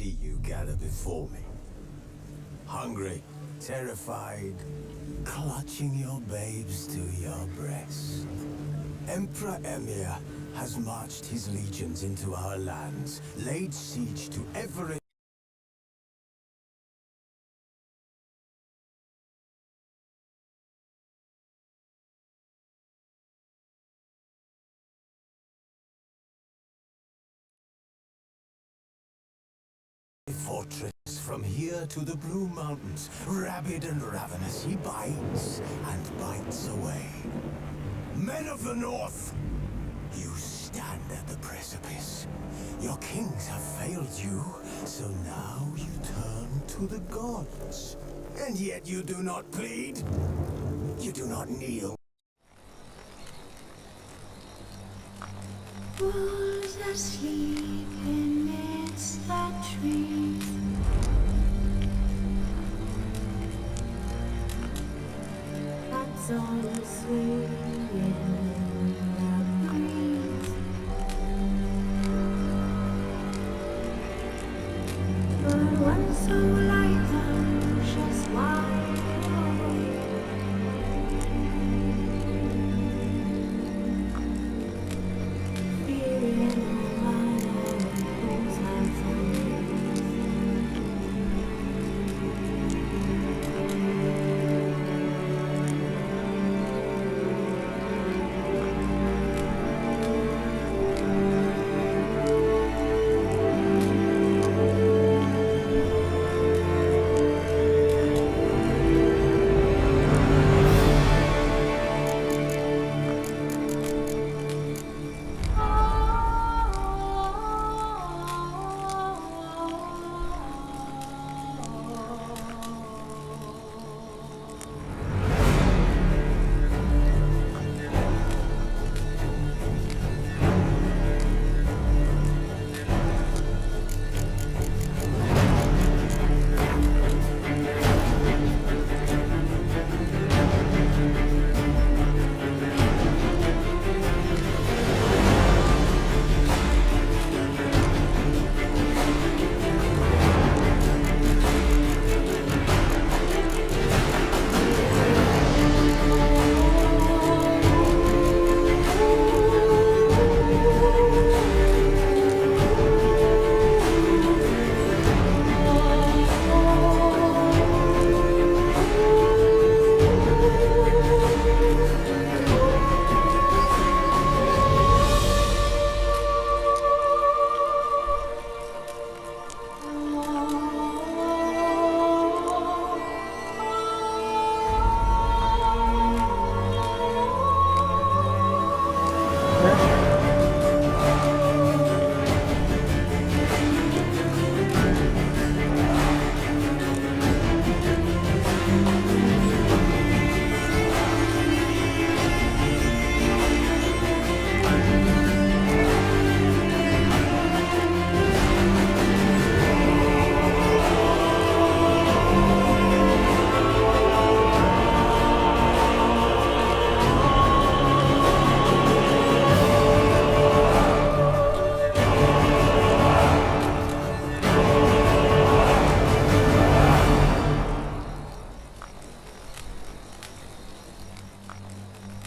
you gather before me. Hungry, terrified, clutching your babes to your breast. Emperor Emir has marched his legions into our lands, laid siege to every fortress. From here to the Blue Mountains, rabid and ravenous, he bites and bites away. Men of the North, you stand at the precipice. Your kings have failed you, so now you turn to the gods. And yet you do not plead. You do not kneel. Wolves asleep amidst the trees. Bats on swing in the breeze. But one so light anxious wide awake.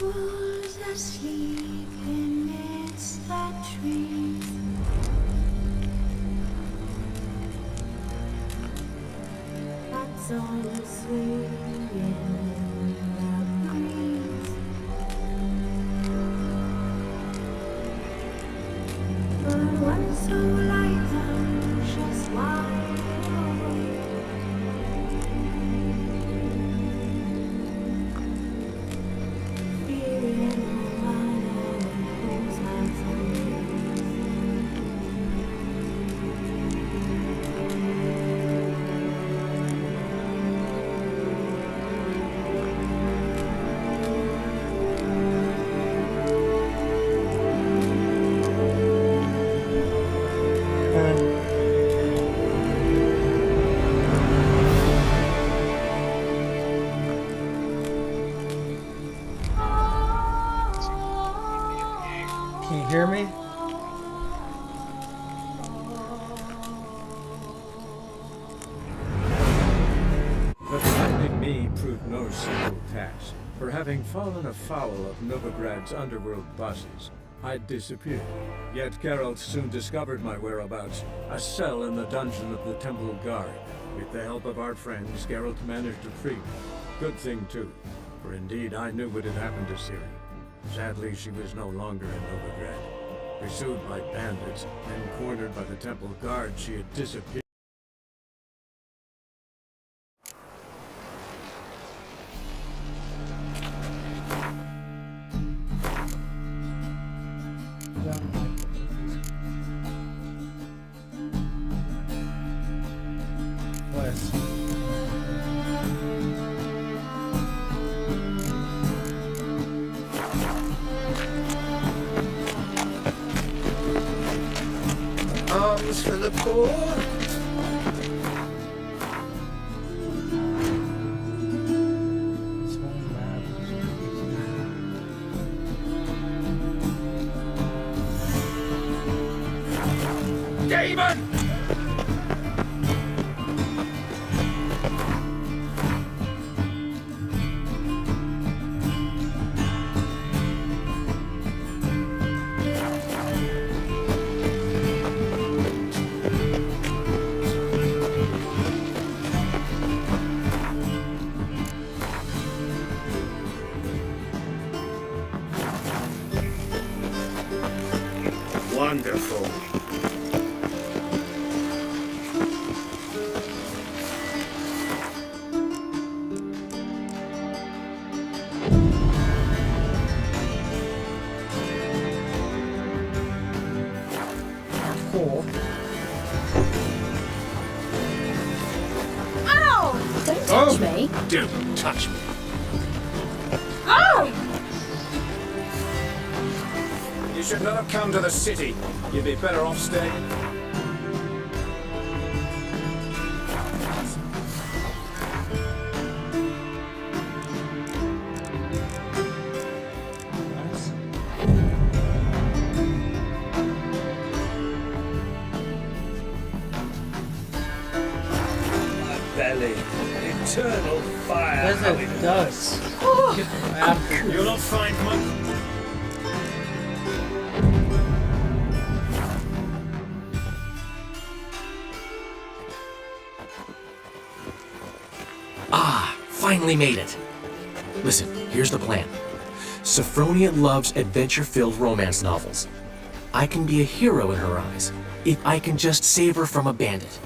Wolves asleep amidst the trees. Bats on the swing in the breeze. But one so light anxious wide awake. proved no simple task. For having fallen afoul of Novigrad's underworld bosses, I'd disappeared. Yet Geralt soon discovered my whereabouts, a cell in the dungeon of the Temple Guard. With the help of our friends, Geralt managed to free me. Good thing too, for indeed I knew what had happened to Ciri. Sadly, she was no longer in Novigrad. Pursued by bandits and cornered by the Temple Guard, she had disappeared. Arms for the poor. Demon! Wonderful. Cool. Ow! Don't touch me. Don't touch me. Oh! You should not have come to the city. You'd be better off staying. My belly. Eternal fire. Yes, it does. You'll not find much. Finally made it. Listen, here's the plan. Sophronia loves adventure-filled romance novels. I can be a hero in her eyes if I can just save her from a bandit.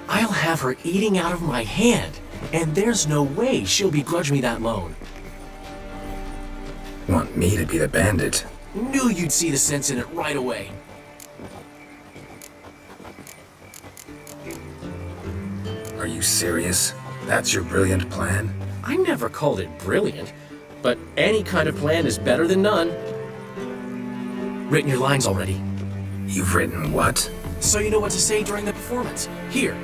I'll have her eating out of my hand, and there's no way she'll begrudge me that loan. Want me to be the bandit? Knew you'd see the sense in it right away. Are you serious? That's your brilliant plan? I never called it brilliant, but any kind of plan is better than none. Written your lines already, You've written what? so you know what to say during the performance. Here,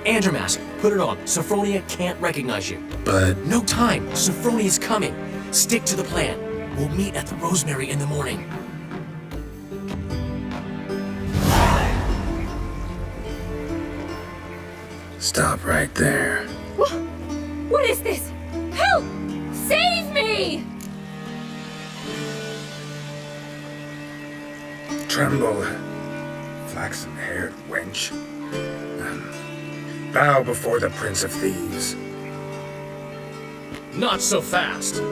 Andromask, put it on. Sophronia can't recognize you. But No time. Sophronia's coming. Stick to the plan. We'll meet at the Rosemary in the morning. stop right there. What is this? Help! Save me! Tremble, flaxen-haired wench. Bow before the Prince of Thieves. Not so fast.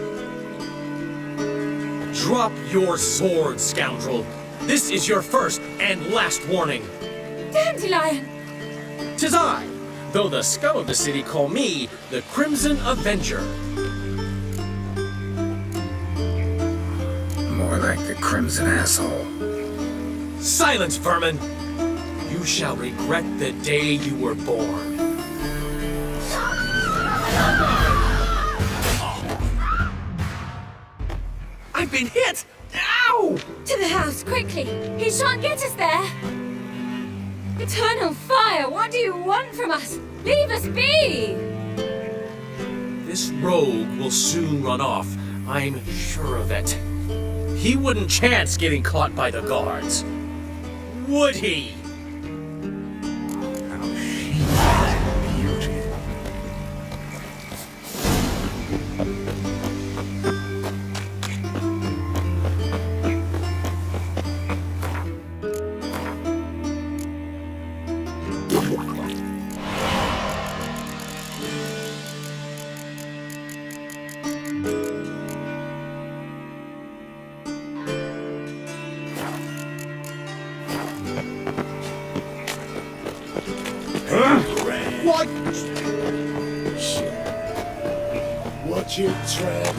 Drop your sword, scoundrel. This is your first and last warning. Dandelion! 'Tis I, though the scum of the city call me the Crimson Avenger. More like the Crimson Asshole. Silence, vermin! You shall regret the day you were born. I've been hit! Ow! To the house, quickly! He shan't get us there! Eternal fire, what do you want from us? Leave us be! This rogue will soon run off. I'm sure of it. He wouldn't chance getting caught by the guards. Would he? Watch your tread.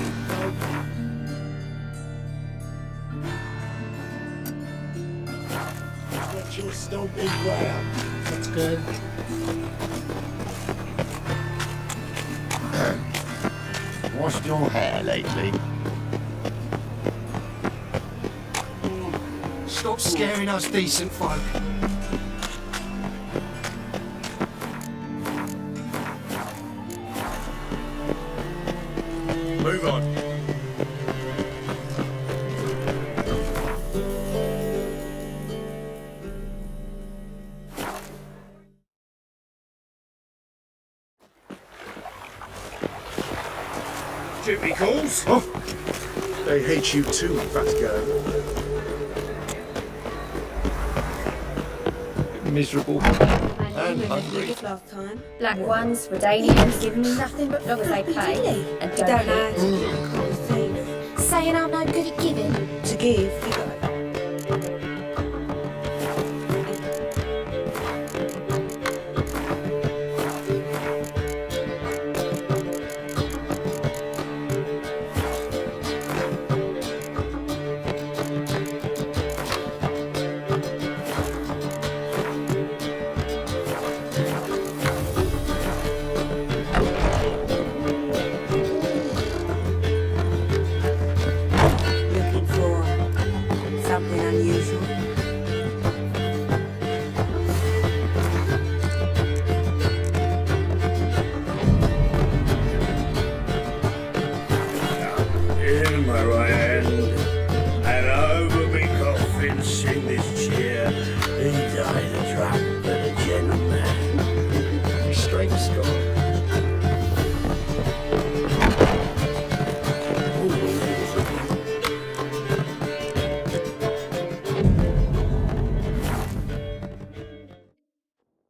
Watch your stomping ground. That's good. Washed your hair lately? Stop scaring us decent folk. Move on. Duty calls. Oh, they hate you too, Vasco. Miserable. And hungry. Last time. Black ones, Redanians, giving me nothing but long as they pay. And don't hit. Saying I'm no good at giving. To give, you got. Looking for something unusual. In my right hand, and over me coffins in this chair, he died a drunk but a gentleman. Straight Scott.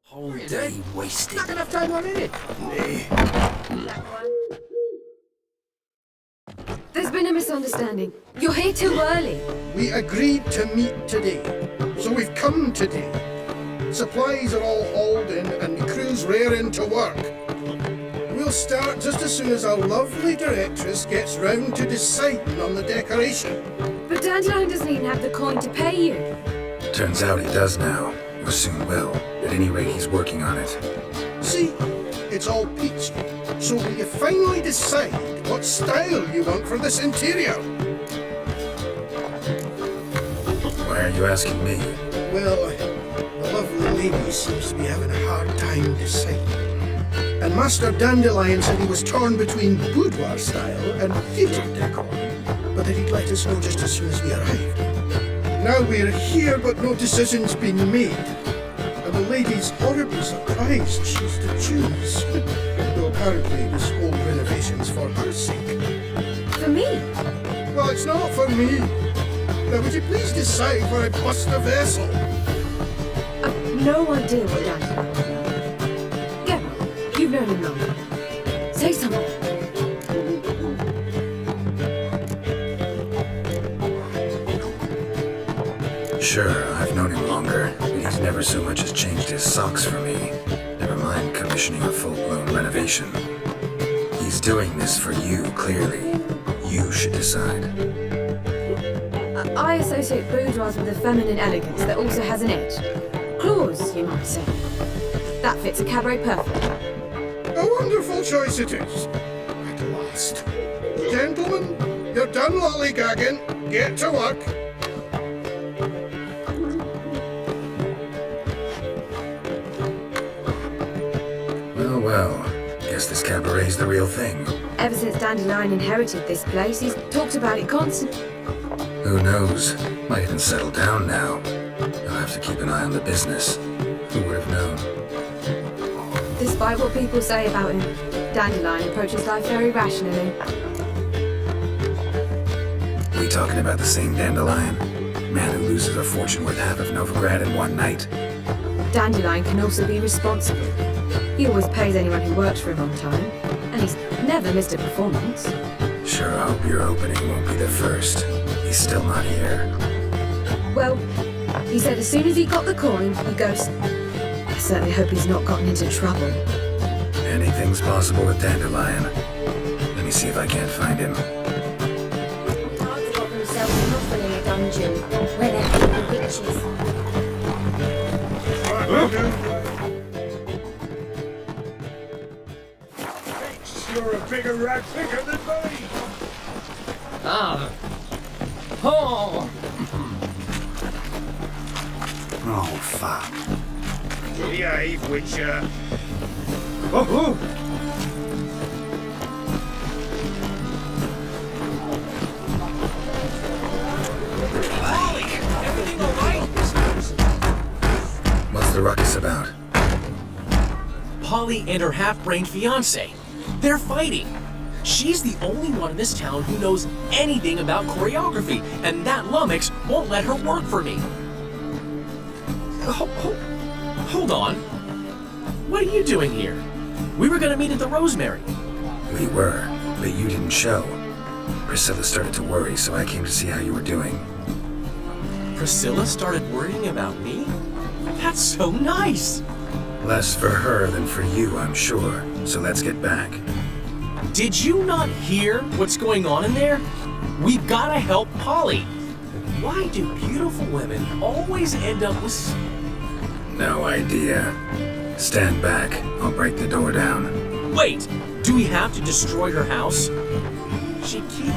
Whole day wasted. Not enough time on it. There's been a misunderstanding. You're here too early. We agreed to meet today, so we've come today. Supplies are all hauled in and the crew's raring to work. We'll start just as soon as our lovely directress gets round to deciding on the decoration. But Dandelion doesn't even have the coin to pay you. Turns out he does now, or soon will. At any rate, he's working on it. See, it's all peachy. So will you finally decide what style you want for this interior? Why are you asking me? Well, the lovely lady seems to be having a hard time deciding. And Master Dandelion said he was torn between boudoir style and theatre decor, but that he'd let us know just as soon as we arrived. Now we're here, but no decision's been made. And the lady's horribly surprised she's to choose. Though apparently this whole renovation's for her sake. For me? Well, it's not for me. Now, would you please decide where I bust the vessel? I've no idea what Dandelion is. Get on. You've known him long. Say something. Sure, I've known him longer, but he's never so much as changed his socks for me. Never mind commissioning a full-blown renovation. He's doing this for you, clearly. You should decide. I associate boudoirs with a feminine elegance that also has an edge. Claws, you might say. That fits a cabaret perfectly. A wonderful choice it is. At last. Gentlemen, you're done lollygagging. Get to work. Well, well. Guess this cabaret's the real thing. Ever since Dandelion inherited this place, he's talked about it constantly. Who knows? Might even settle down now. You'll have to keep an eye on the business. Who would have known? Despite what people say about him, Dandelion approaches life very rationally. We talking about the same Dandelion? Man who loses a fortune worth half of Novigrad in one night? Dandelion can also be responsible. He always pays anyone who works for him on time, and he's never missed a performance. Sure hope your opening won't be the first. He's still not here. Well, he said as soon as he got the coin, he goes. I certainly hope he's not gotten into trouble. Anything's possible with Dandelion. The me see if I can't find him. Guards got themselves an offering in a dungeon where they're keeping witches. You're a bigger rat picker than me! Ah. Oh. Oh, fuck. Behave, Witcher. What's the ruckus about? Polly and her half-brained fiancé. They're fighting. She's the only one in this town who knows anything about choreography, and that lummox won't let her work for me. Hold on. What are you doing here? We were gonna meet at the Rosemary. We were, but you didn't show. Priscilla started to worry, so I came to see how you were doing. Priscilla started worrying about me? That's so nice! Less for her than for you, I'm sure. So let's get back. Did you not hear what's going on in there? We've gotta help Polly. Why do beautiful women always end up with... No idea. Stand back. I'll break the door down. Wait! Do we have to destroy her house? She keep...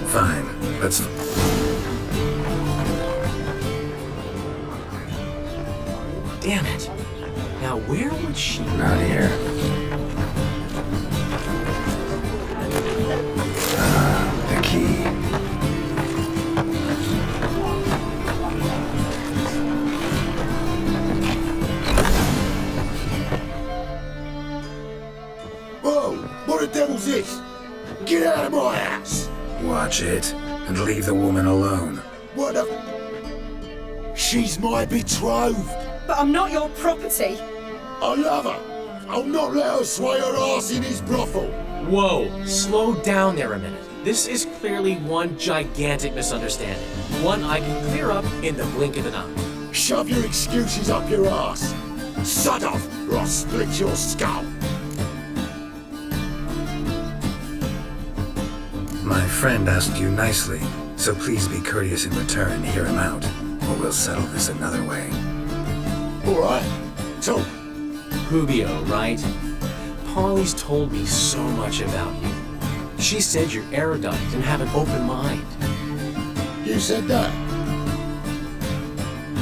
Fine. Let's... Damn it. Now where would she... Not here. The key. Whoa! What the devil's this? Get out of my house! Watch it, and leave the woman alone. What the... She's my betrothed! But I'm not your property. I love her! I'll not let her sway her ass in his brothel! Whoa, slow down there a minute. This is clearly one gigantic misunderstanding. One I can clear up in the blink of an eye. Shove your excuses up your ass! Shut off, or I'll split your skull! My friend asked you nicely, so please be courteous in return and hear him out, or we'll settle this another way. Alright, so... Rubio, right? Polly's told me so much about you. She said you're erudite and have an open mind. You said that?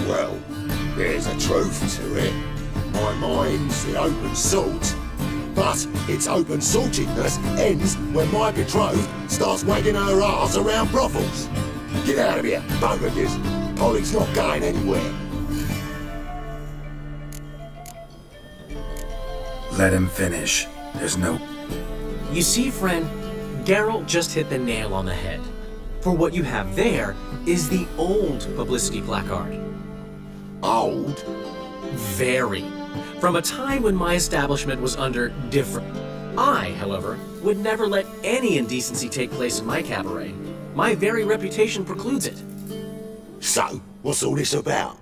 Well, there's a truth to it. My mind's the open salt. But its open saltedness ends when my betrothed starts wagging her arse around brothels. Get out of here, bogus. Polly's not going anywhere. Let him finish. There's no... You see, friend, Geralt just hit the nail on the head. For what you have there is the old publicity placard. Old? Very. From a time when my establishment was under different... I, however, would never let any indecency take place in my cabaret. My very reputation precludes it. So, what's all this about?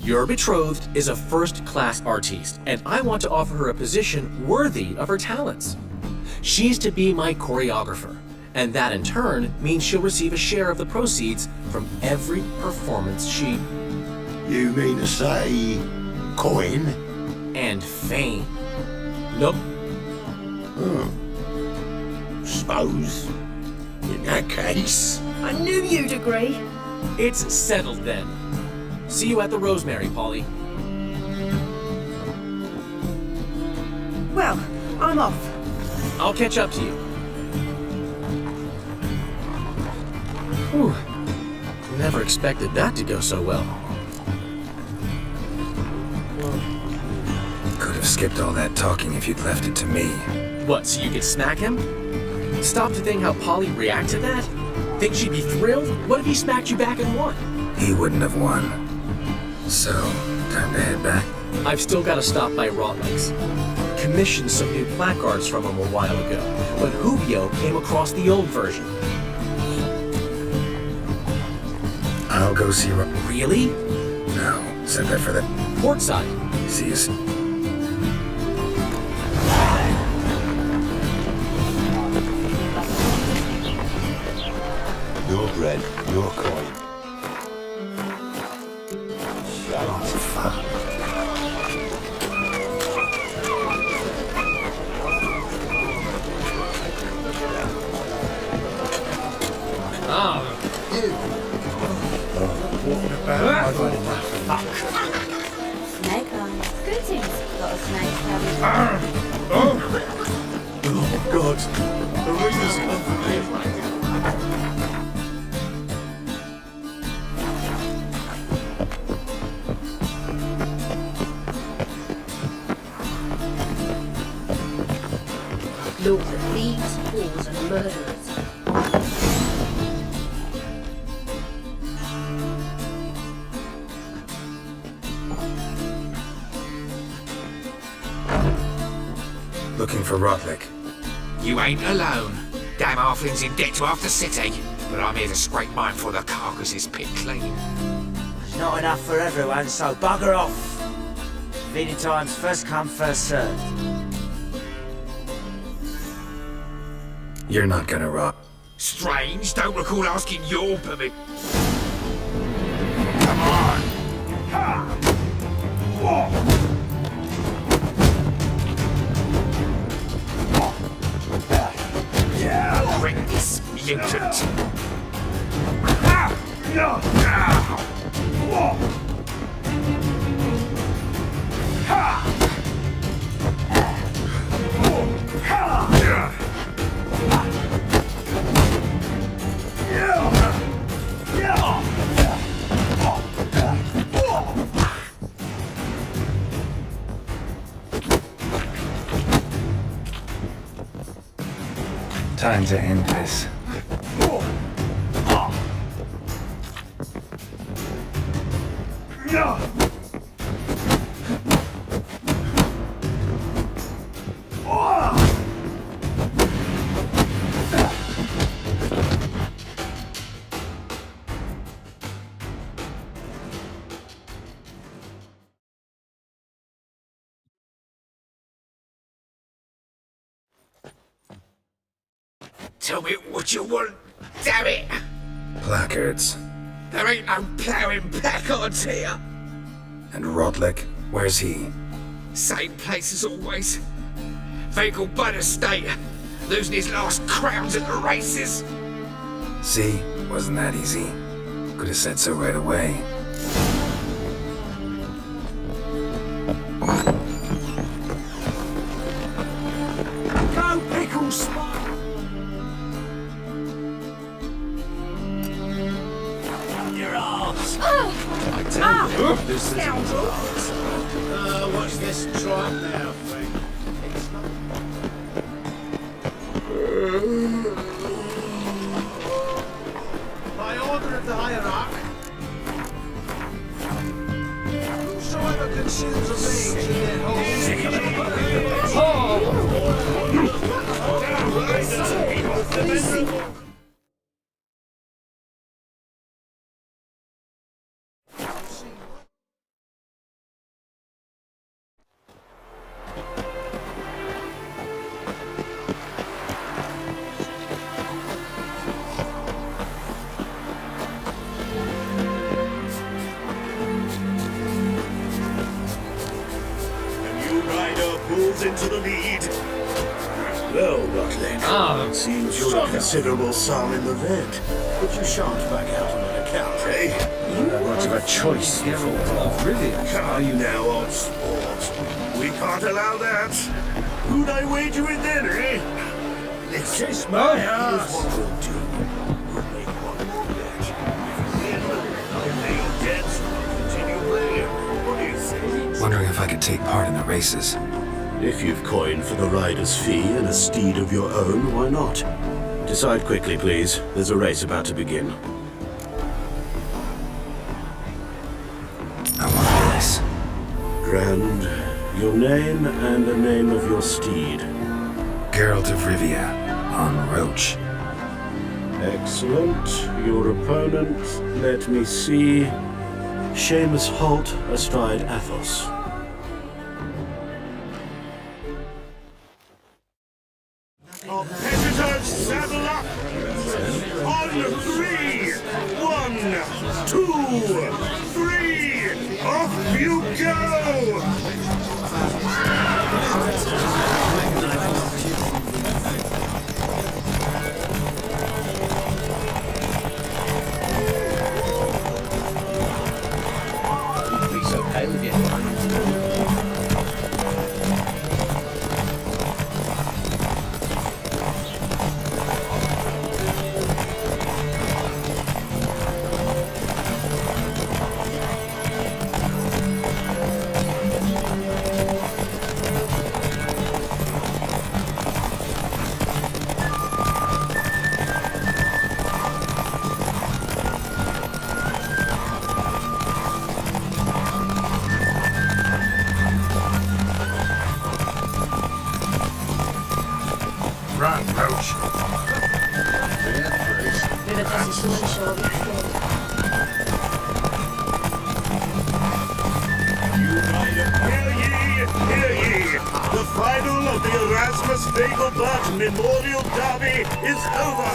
Your betrothed is a first-class artiste, and I want to offer her a position worthy of her talents. She's to be my choreographer, and that in turn means she'll receive a share of the proceeds from every performance she... You mean to say... coin? And fame. Nope. Suppose... in that case... I knew you'd agree. It's settled then. See you at the Rosemary, Polly. Well, I'm off. I'll catch up to you. Whew. Never expected that to go so well. Could have skipped all that talking if you'd left it to me. What, so you could smack him? Stop to think how Polly react to that? Think she'd be thrilled? What if he smacked you back and won? He wouldn't have won. So, time to head back. I've still got to stop by Rotlick's. Commissioned some new placards from him a while ago, but Rubio came across the old version. I'll go see Really? No, send that for the... Portside. See you soon. your coin. Shut up, fuck. Snake eyes. Greetings. Got a snake coming. Oh God, the raiders come for me. Look, the thieves, fools, and murderers. Looking for Rotlick. You ain't alone. Damn halfling's in debt to half the city. But I'm here to scrape mine before the carcass is picked clean. There's not enough for everyone, so bugger off. Feeding time's first come, first served. You're not gonna rot. Strange, don't recall asking your permit. Come on! Ha! Whoa! Horrendous mutant. Time to end this. Tell me what you want, damn it! Placards. There ain't no ploughing placards here. And Rotlick, where's he? Same place as always. Vehicle Bud Estate. Losing his last crowns at the races. See? Wasn't that easy. Could have said so right away. Go, Pickles! Your arse! I tell you, this is What's this trot now, Frank? By order of the hierarch, whosoever consumes a mage in their home... Into the lead. Well, Rotlick, seems you're a considerable sum in the red, but you shan't back out on that account, eh? Much of a choice. Are you now on sport? We can't allow that. Who'd I wager with then, eh? Let's kiss my ass. Here's what we'll do. We'll make one more bet. If we win, I'll pay your debts and we'll continue playing. What do you say? Wondering if I could take part in the races. If you've coined for the rider's fee and a steed of your own, why not? Decide quickly, please. There's a race about to begin. I want this. Grand, your name and the name of your steed. Geralt of Rivia, on Roach. Excellent. Your opponent, let me see. Seamus Holt astride Athos. Competitors, saddle up! On 3, 1, 2, 3, off you go! He's okay with you. Run, Roach. River doesn't seem unsure of its fate. Hear ye! The final of the Erasmus Vegelbud Memorial Derby is over!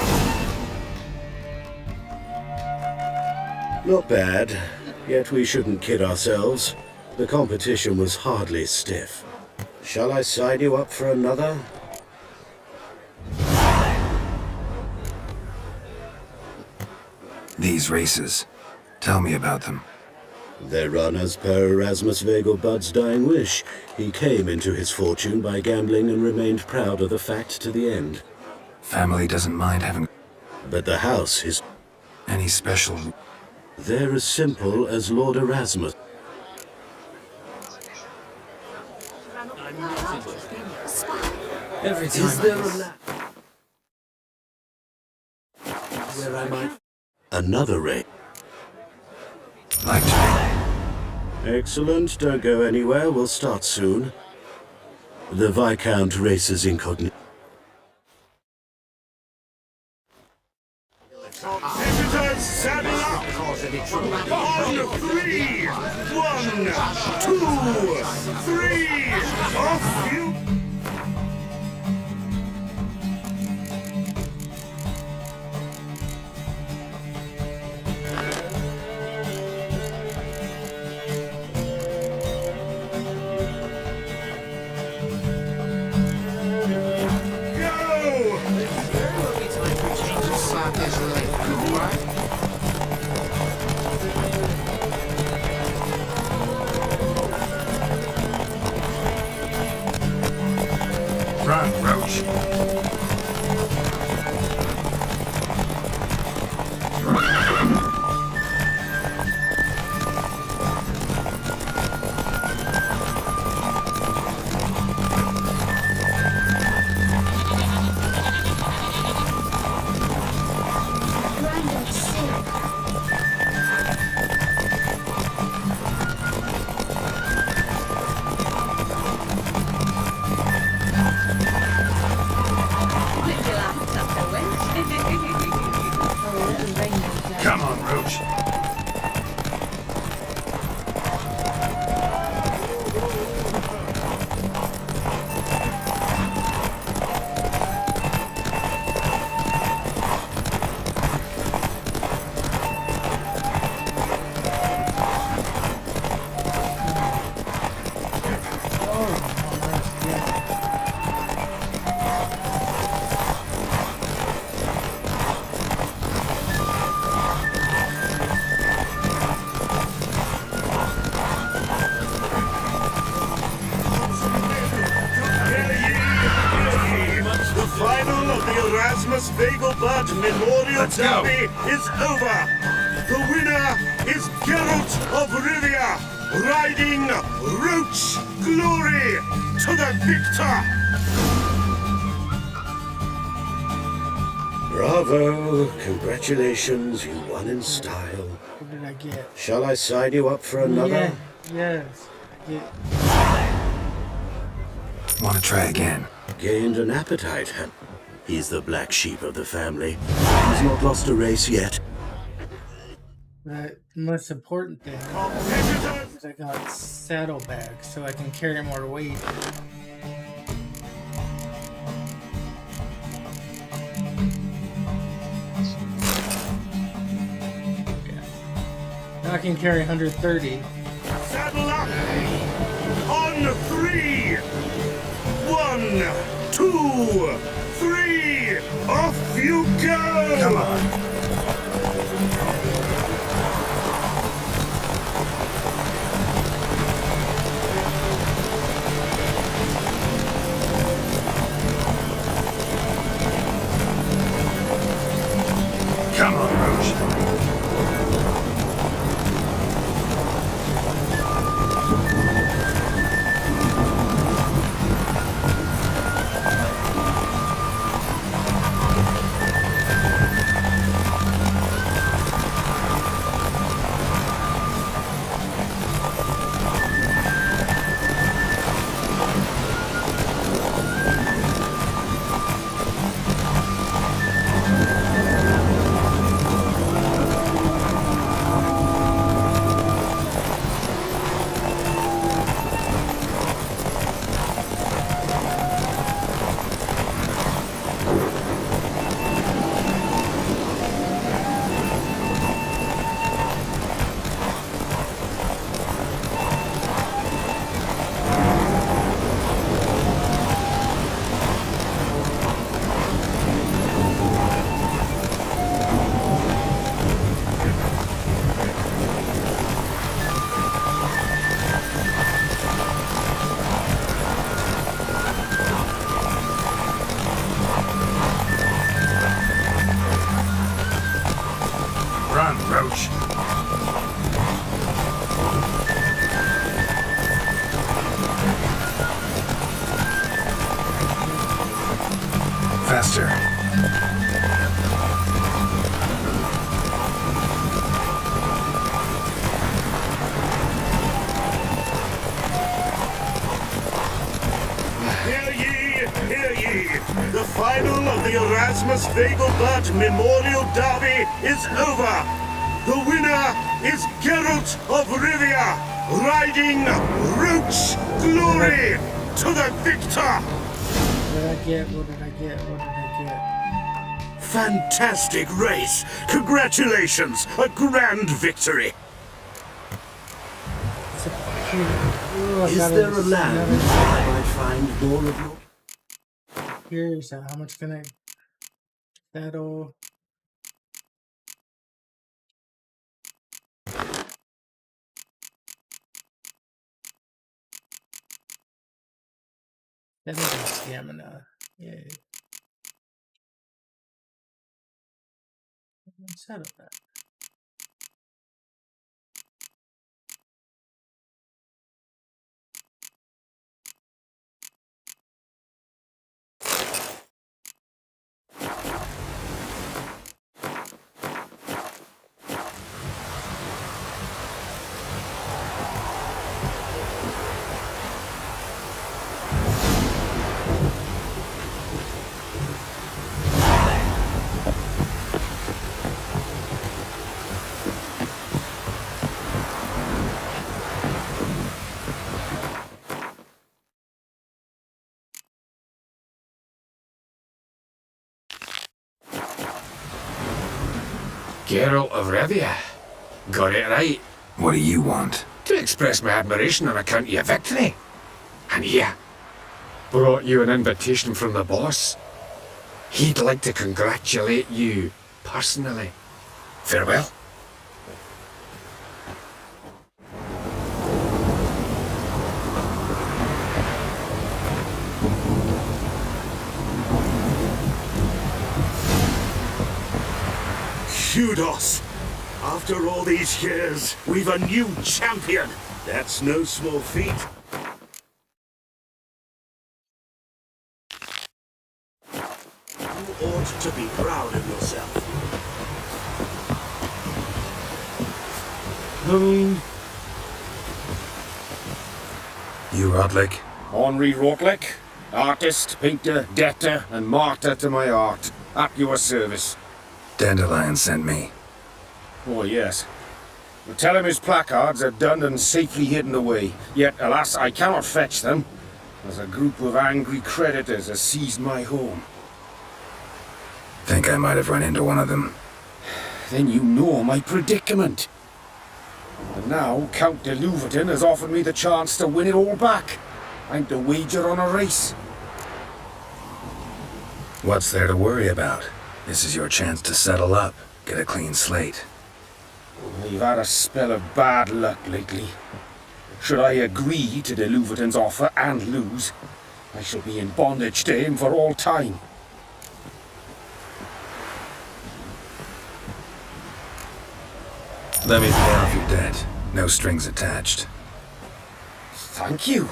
Not bad, yet we shouldn't kid ourselves. The competition was hardly stiff. Shall I sign you up for another? These races. Tell me about them. They run as per Erasmus Vegelbud's dying wish. He came into his fortune by gambling and remained proud of the fact to the end. Family doesn't mind having... But the house is... Any special... They're as simple as Lord Erasmus. Every time Is there a lap? Where am I? Another race. Like to... Excellent. Don't go anywhere. We'll start soon. The Viscount races incognito. Visitors, saddle up! On 3! 1, 2, 3! Off you... Run, Roach. Brandon's sick. Come on, Roach. The final of the Erasmus Vegelbud Memorial Derby is over. The winner is Geralt of Rivia, riding Roach Glory to the victor. Bravo! Congratulations, you won in style. What did I get? Shall I sign you up for another? Yeah, yes. Yeah. Want to try again? Gained an appetite, huh? He's the black sheep of the family. He's not lost a race yet. The most important thing is I got saddlebags so I can carry more weight. I can carry 130. Saddle up! On 3! 1, 2, 3! Off you go! Come on. Come on, Roach. Run, Roach. Faster. Hear ye, hear ye! The final of the Erasmus Vegelbud Memorial Derby is over! The winner is Geralt of Rivia, riding Roach Glory to the victor! What did I get? What did I get? What did I get? Fantastic race! Congratulations! A grand victory! Is there a land where I find more of your... Here's how much can I... That'll... That is stamina. Yay. Let's settle that. Geralt of Rivia. Got it right. What do you want? To express my admiration on account of your victory. And here, brought you an invitation from the boss. He'd like to congratulate you personally. Farewell. Kudos! After all these years, we've a new champion! That's no small feat. You ought to be proud of yourself. You, Rodlick? Henri Rotlick, artist, painter, debtor, and martyr to my art. At your service. Dandelion sent me. Oh, yes. But tell him his placards are done and safely hidden away. Yet, alas, I cannot fetch them, as a group of angry creditors has seized my home. Think I might have run into one of them. Then you know my predicament. Now Count de Louverton has offered me the chance to win it all back. I'm to wager on a race. What's there to worry about? This is your chance to settle up, get a clean slate. I've had a spell of bad luck lately. Should I agree to de Louverton's offer and lose, I shall be in bondage to him for all time. Let me pay off your debt. No strings attached. Thank you.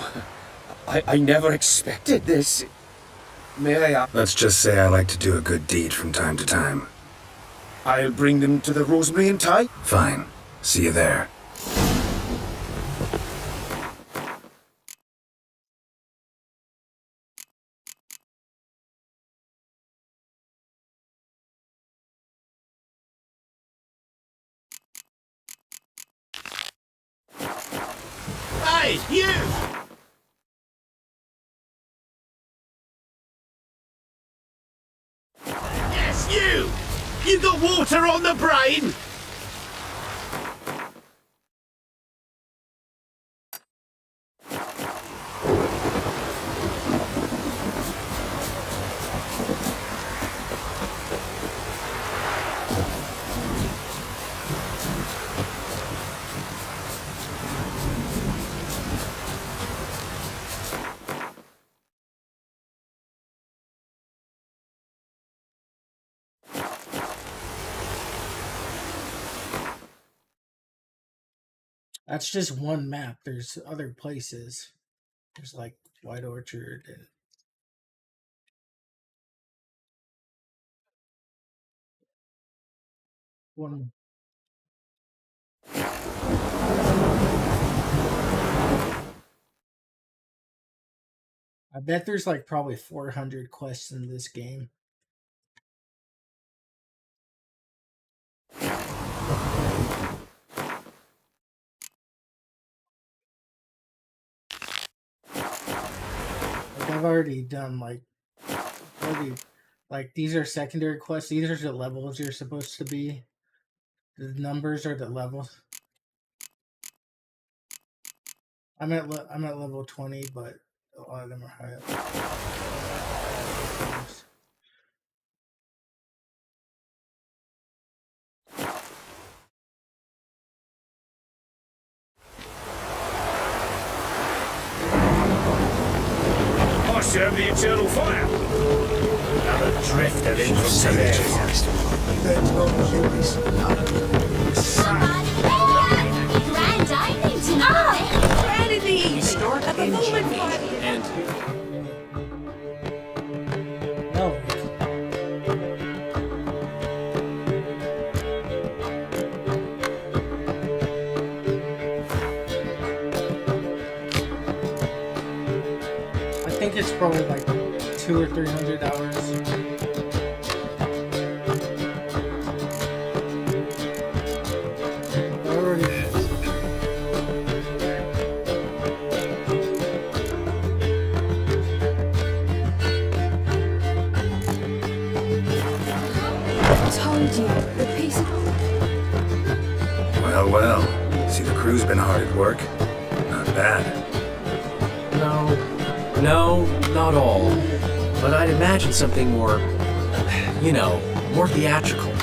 I never expected this. May I... Let's just say I like to do a good deed from time to time. I'll bring them to the Rosemary and Tie. Fine. See you there. Hey, you! Yes, you! You got water on the brain? That's just one map. There's other places. There's like White Orchard and one. I bet there's like probably 400 quests in this game. I've already done like these are secondary quests. These are the levels you're supposed to be. The numbers are the levels. I'm at level 20, but a lot of them are high up. I serve the eternal fire. Another drifter in from Celeste. Grand dining tonight. We start in Jimmy, and No. I think it's probably like 200 or 300 hours. Well. See, the crew's been hard at work. Not bad. No, not all. But I'd imagine something more, more theatrical.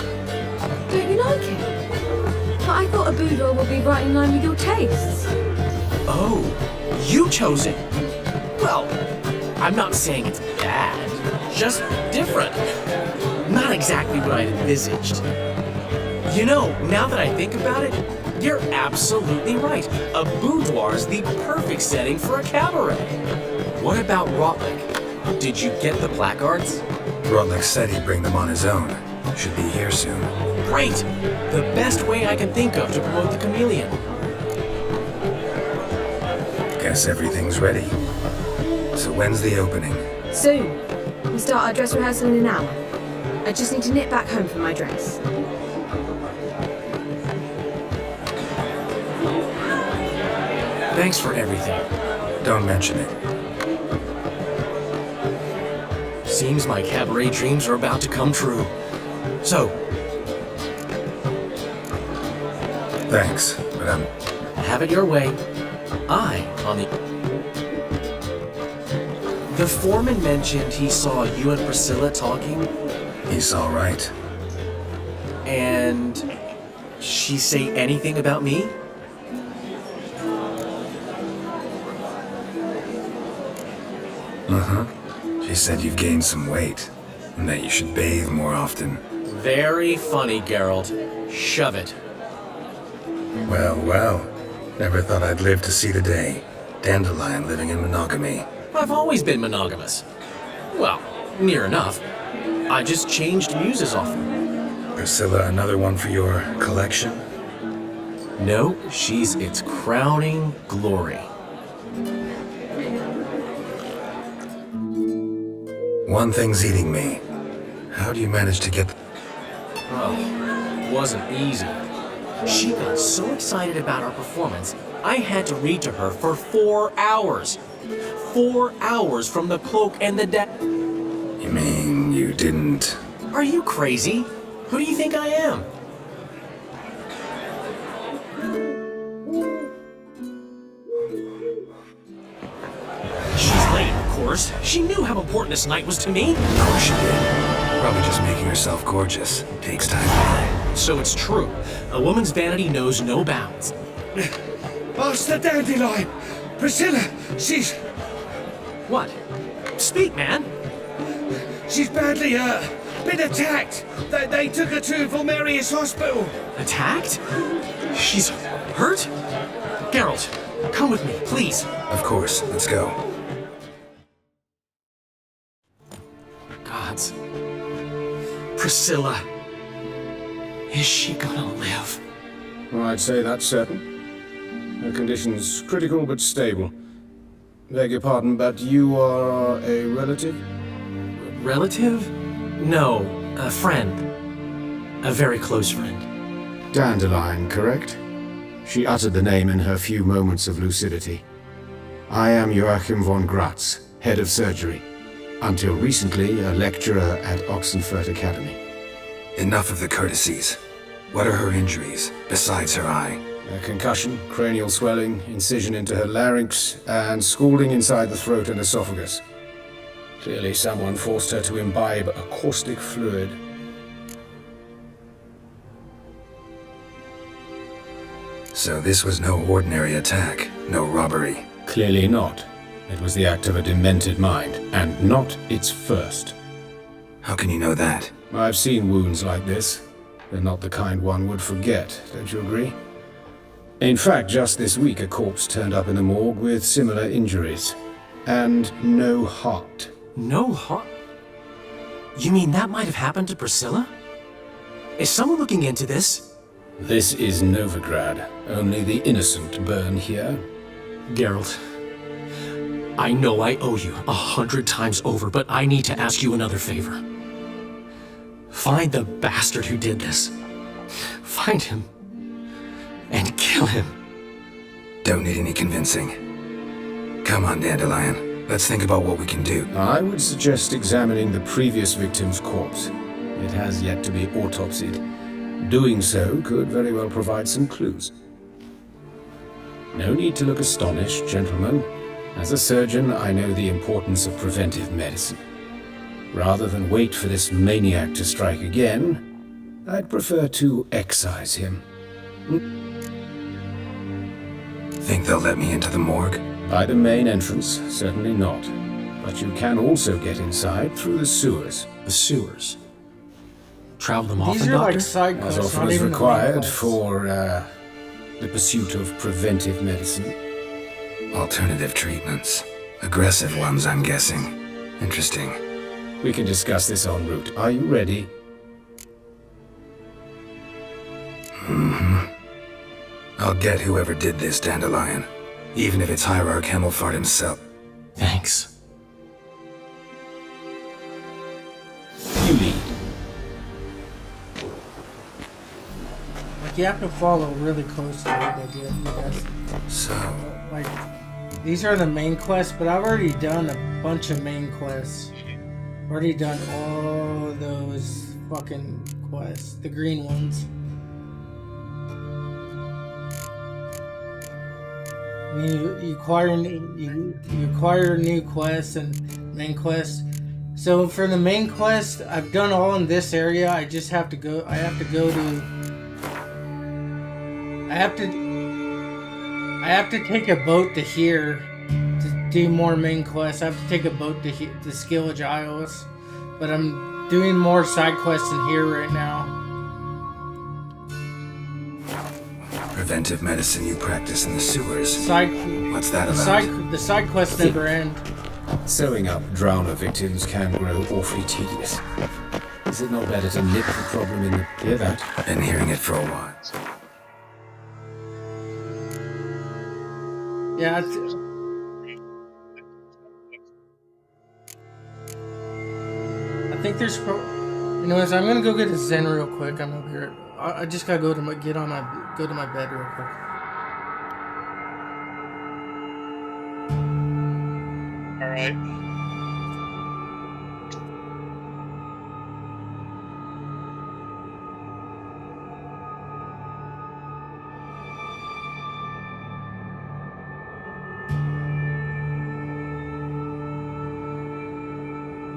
Don't you like it? But I thought a boudoir would be right in line with your tastes. Oh, you chose it. Well, I'm not saying it's bad, just different. Not exactly what I'd envisaged. Now that I think about it, you're absolutely right. A boudoir's the perfect setting for a cabaret. What about Rotlick? Did you get the placards? Rotlick said he'd bring them on his own. Should be here soon. Great! The best way I can think of to promote the Chameleon. Guess everything's ready. So when's the opening? Soon. We start our dress rehearsal in an hour. I just need to nip back home for my dress. Thanks for everything. Don't mention it. Seems my cabaret dreams are about to come true. So. Thanks, but have it your way. I, on the... The foreman mentioned he saw you and Priscilla talking. He's all right. And she say anything about me? Uh-huh. She said you've gained some weight, and that you should bathe more often. Very funny, Geralt. Shove it. Well, well. Never thought I'd live to see the day. Dandelion living in monogamy. I've always been monogamous. Well, near enough. I just changed muses often. Priscilla, another one for your collection? No, she's its crowning glory. One thing's eating me. How do you manage to get... Oh, wasn't easy. She got so excited about our performance, I had to read to her for 4 hours. 4 hours from the cloak and the You mean you didn't... Are you crazy? Who do you think I am? She's late, of course. She knew how important this night was to me. Of course she did. Probably just making herself gorgeous. Takes time. So it's true. A woman's vanity knows no bounds. Master Dandelion! Priscilla, she's... What? Speak, man. She's badly, been attacked. They took her to Vulmerius Hospital. Attacked? She's hurt? Geralt, come with me, please. Of course. Let's go. Gods. Priscilla. Is she gonna live? Well, I'd say that's certain. Her condition's critical but stable. Beg your pardon, but you are a relative? Relative? No, a friend. A very close friend. Dandelion, correct? She uttered the name in her few moments of lucidity. I am Joachim von Gratz, head of surgery. Until recently, a lecturer at Oxenfurt Academy. Enough of the courtesies. What are her injuries, besides her eye? A concussion, cranial swelling, incision into her larynx, and scalding inside the throat and esophagus. Clearly someone forced her to imbibe a caustic fluid. So this was no ordinary attack, no robbery. Clearly not. It was the act of a demented mind, and not its first. How can you know that? I've seen wounds like this. They're not the kind one would forget, don't you agree? In fact, just this week a corpse turned up in the morgue with similar injuries. And no heart. No heart? You mean that might have happened to Priscilla? Is someone looking into this? This is Novigrad. Only the innocent burn here. Geralt, I know I owe you 100 times over, but I need to ask you another favor. Find the bastard who did this. Find him. And kill him. Don't need any convincing. Come on, Dandelion. Let's think about what we can do. I would suggest examining the previous victim's corpse. It has yet to be autopsied. Doing so could very well provide some clues. No need to look astonished, gentlemen. As a surgeon, I know the importance of preventive medicine. Rather than wait for this maniac to strike again, I'd prefer to excise him. Think they'll let me into the morgue? By the main entrance, certainly not. But you can also get inside through the sewers. The sewers? Travel them often, These are Doctor? like side quests, As often not as even the main required quests. for, the pursuit of preventive medicine. Alternative treatments. Aggressive ones, I'm guessing. Interesting. We can discuss this en route. Are you ready? Mm-hmm. I'll get whoever did this, Dandelion. Even if it's Hierarch Hemelfart himself. Thanks. You lead. Like, you have to follow really close to what they do, I guess. So... Like, these are the main quests, but I've already done a bunch of main quests. Already done all those fucking quests. The green ones. You acquire new quests and main quests. So for the main quest, I've done all in this area. I just have to go. I have to take a boat to here to do more main quests. I have to take a boat to Skillage Isles, but I'm doing more side quests in here right now. Preventive medicine you practice in the sewers. What's that about? The side quests never end. Sewing up drowner victims can grow awfully tedious. Is it not better to nip the problem in the... Hear that? Been hearing it for a while. Yeah, I think there's... Anyways, I'm gonna go get a Zen real quick. I'm over here. I just gotta go to my bed real quick. Alright.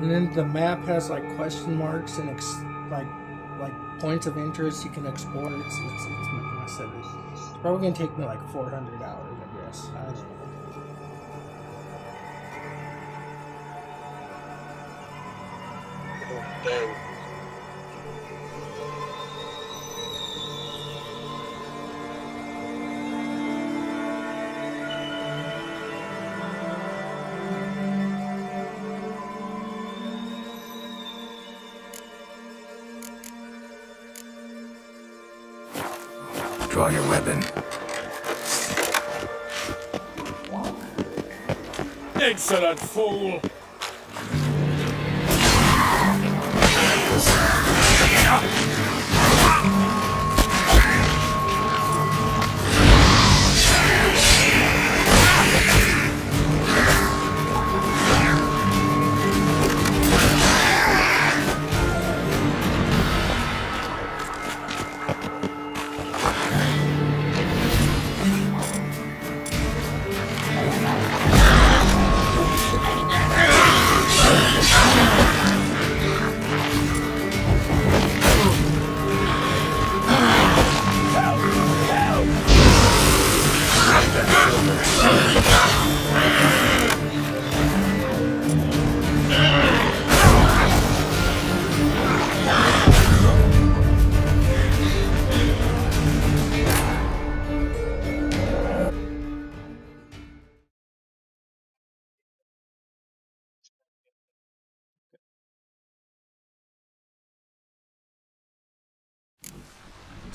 And then the map has like question marks and like points of interest you can explore. It's massive. It's probably gonna take me like 400 hours, I guess. I don't know. Dang. Draw your weapon. Excellent fool!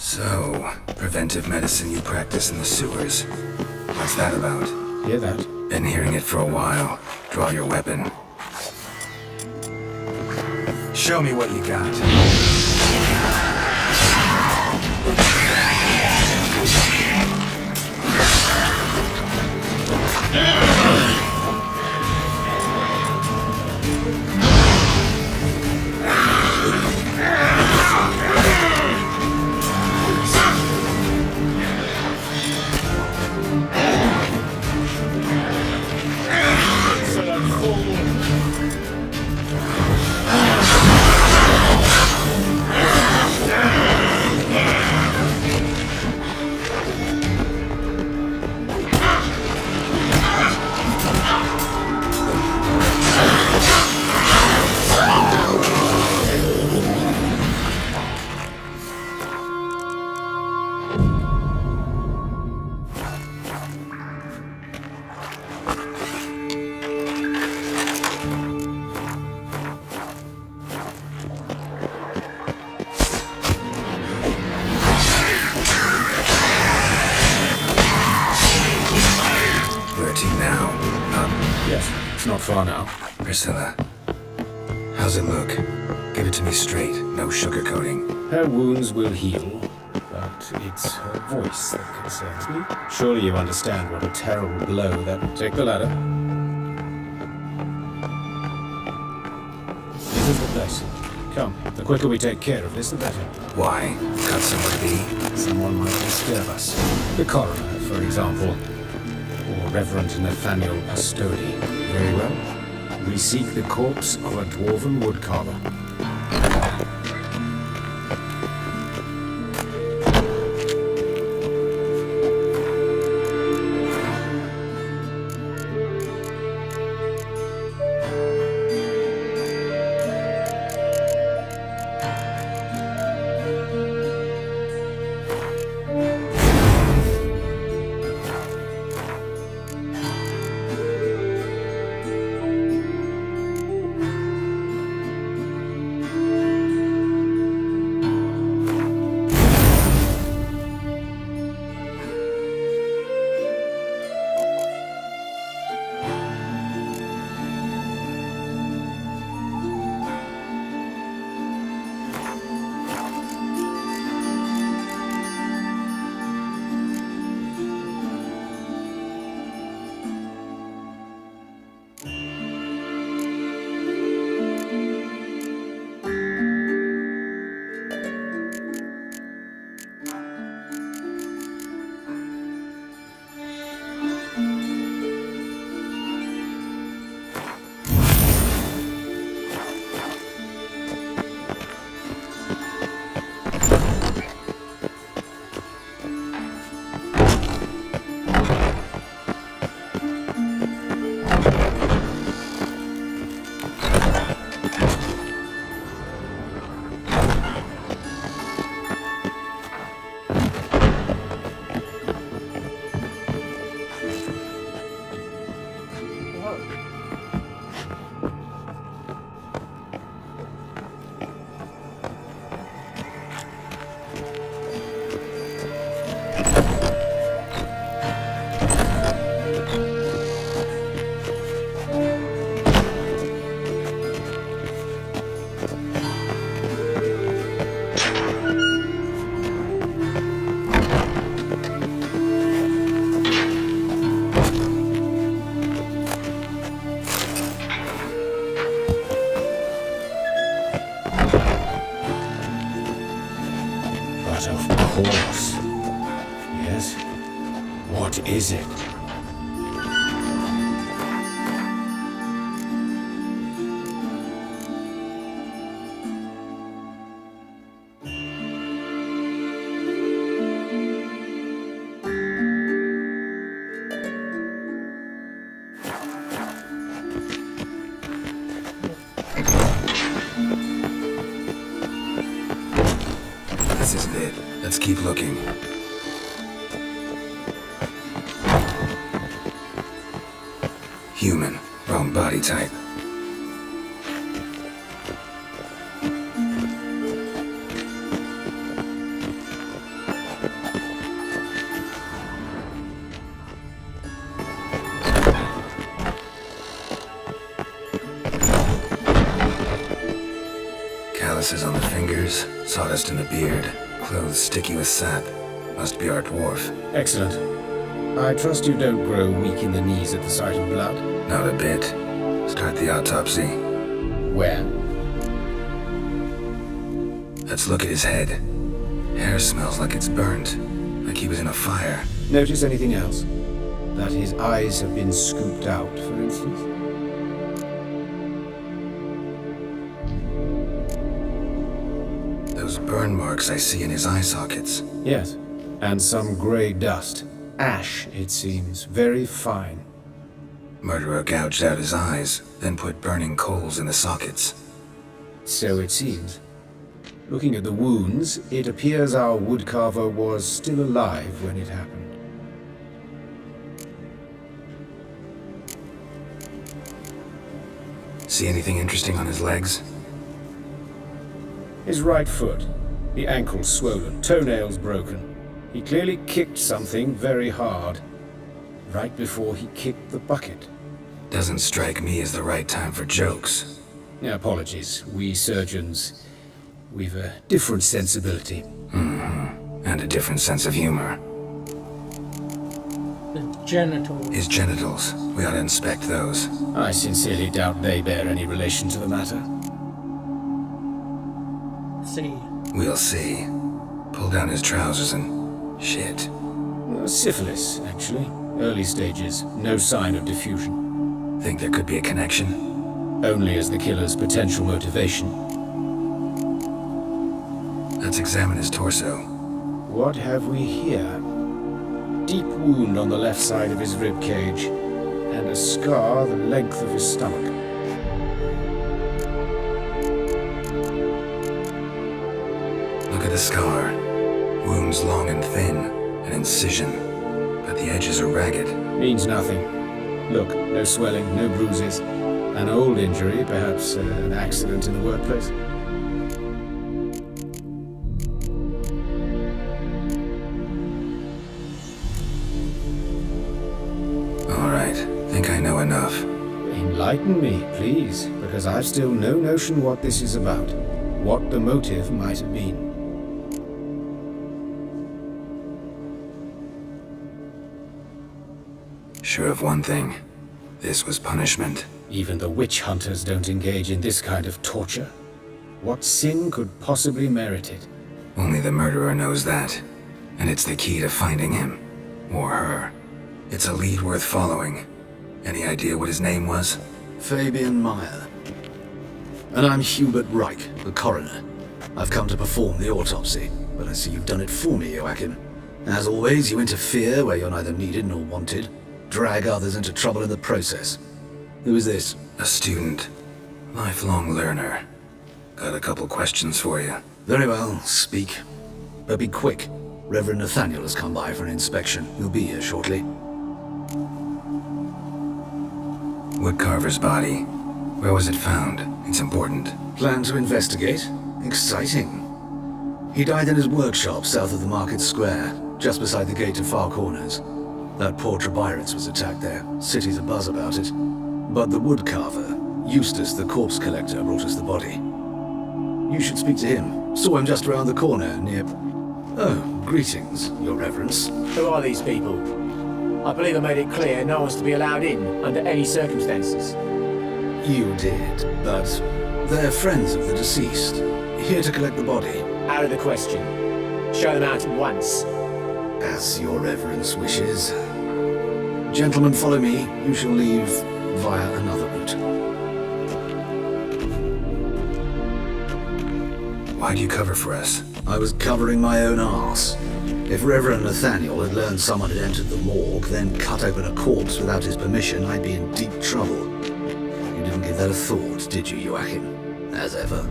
So, preventive medicine you practice in the sewers. What's that about? Hear that? Been hearing it for a while. Draw your weapon. Show me what you got. Far now. Priscilla, how's it look? Give it to me straight, no sugarcoating. Her wounds will heal, but it's her voice that concerns me. Surely you understand what a terrible blow that would take. The ladder. This is the place. Come, the quicker we take care of this, the better. Why? Got somewhere to be? Someone might disturb us. The coroner, for example. Or Reverend Nathaniel Pastodi. Very well. We seek the corpse of a dwarven woodcarver. What is it? This isn't it. Let's keep looking. Human, wrong body type. Calluses on the fingers, sawdust in the beard, clothes sticky with sap. Must be our dwarf. Excellent. I trust you don't grow weak in the knees at the sight of blood. Not a bit. Start the autopsy. Where? Let's look at his head. Hair smells like it's burnt, like he was in a fire. Notice anything else? That his eyes have been scooped out, for instance? Those burn marks I see in his eye sockets. Yes, and some grey dust. Ash, it seems. Very fine. Murderer gouged out his eyes, then put burning coals in the sockets. So it seems. Looking at the wounds, it appears our woodcarver was still alive when it happened. See anything interesting on his legs? His right foot. The ankle swollen, toenails broken. He clearly kicked something very hard, right before he kicked the bucket. Doesn't strike me as the right time for jokes. Apologies. We surgeons, we've a different sensibility. Mm-hmm. And a different sense of humor. The genitals. His genitals. We ought to inspect those. I sincerely doubt they bear any relation to the matter. See. We'll see. Pull down his trousers and... shit. Syphilis, actually. Early stages, no sign of diffusion. Think there could be a connection? Only as the killer's potential motivation. Let's examine his torso. What have we here? Deep wound on the left side of his rib cage, and a scar the length of his stomach. Look at the scar. Wounds long and thin, an incision, but the edges are ragged. Means nothing. Look, no swelling, no bruises. An old injury, perhaps an accident in the workplace. All right, think I know enough. Enlighten me, please, because I've still no notion what this is about. What the motive might have been. Sure of one thing. This was punishment. Even the witch hunters don't engage in this kind of torture. What sin could possibly merit it? Only the murderer knows that. And it's the key to finding him. Or her. It's a lead worth following. Any idea what his name was? Fabian Meyer. And I'm Hubert Reich, the coroner. I've come to perform the autopsy, but I see you've done it for me, Joachim. As always, you interfere where you're neither needed nor wanted. Drag others into trouble in the process. Who is this? A student. Lifelong learner. Got a couple questions for you. Very well, speak. But be quick. Reverend Nathaniel has come by for an inspection. He'll be here shortly. Woodcarver's body. Where was it found? It's important. Plan to investigate? Exciting. He died in his workshop south of the market square, just beside the gate to Far Corners. That poor Trebyritz was attacked there. City's abuzz about it. But the woodcarver, Eustace the corpse collector, brought us the body. You should speak to him. Saw him just around the corner near... Oh, greetings, Your Reverence. Who are these people? I believe I made it clear no one's to be allowed in under any circumstances. You did, but they're friends of the deceased. Here to collect the body. Out of the question. Show them out at once. As Your Reverence wishes. Gentlemen, follow me. You shall leave via another route. Why'd you cover for us? I was covering my own arse. If Reverend Nathaniel had learned someone had entered the morgue, then cut open a corpse without his permission, I'd be in deep trouble. You didn't give that a thought, did you, Joachim? As ever.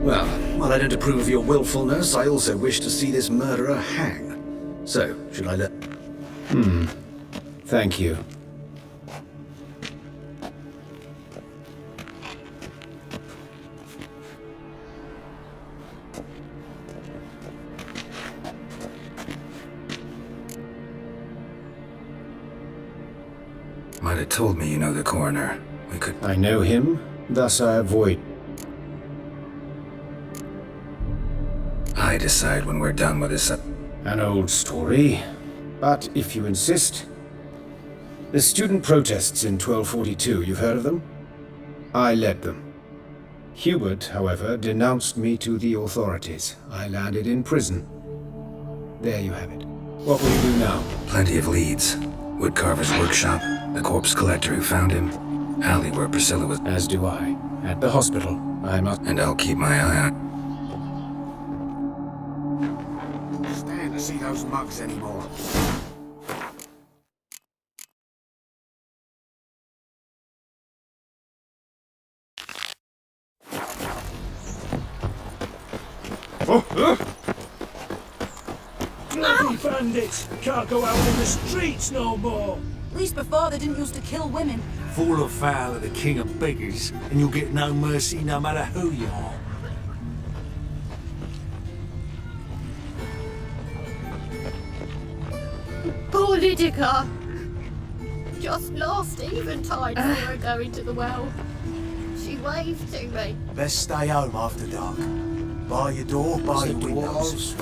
Well, while I don't approve of your willfulness, I also wish to see this murderer hang. So, should I let... Thank you. Might have told me you know the coroner. We could... I know him, thus I avoid... I decide when we're done with this... An old story, but if you insist... The student protests in 1242, you've heard of them? I led them. Hubert, however, denounced me to the authorities. I landed in prison. There you have it. What will you do now? Plenty of leads. Woodcarver's workshop, the corpse collector who found him, alley where Priscilla was... As do I. At the hospital, I must... And I'll keep my eye on... Stand to see those mugs anymore. Bloody bandits! Can't go out in the streets no more! At least before they didn't used to kill women. Fall afoul of the king of beggars, and you'll get no mercy no matter who you are. Poor Lydica. Just last eventide saw her going to the well. She waved to me. Best stay home after dark. Bar your door, bar your windows.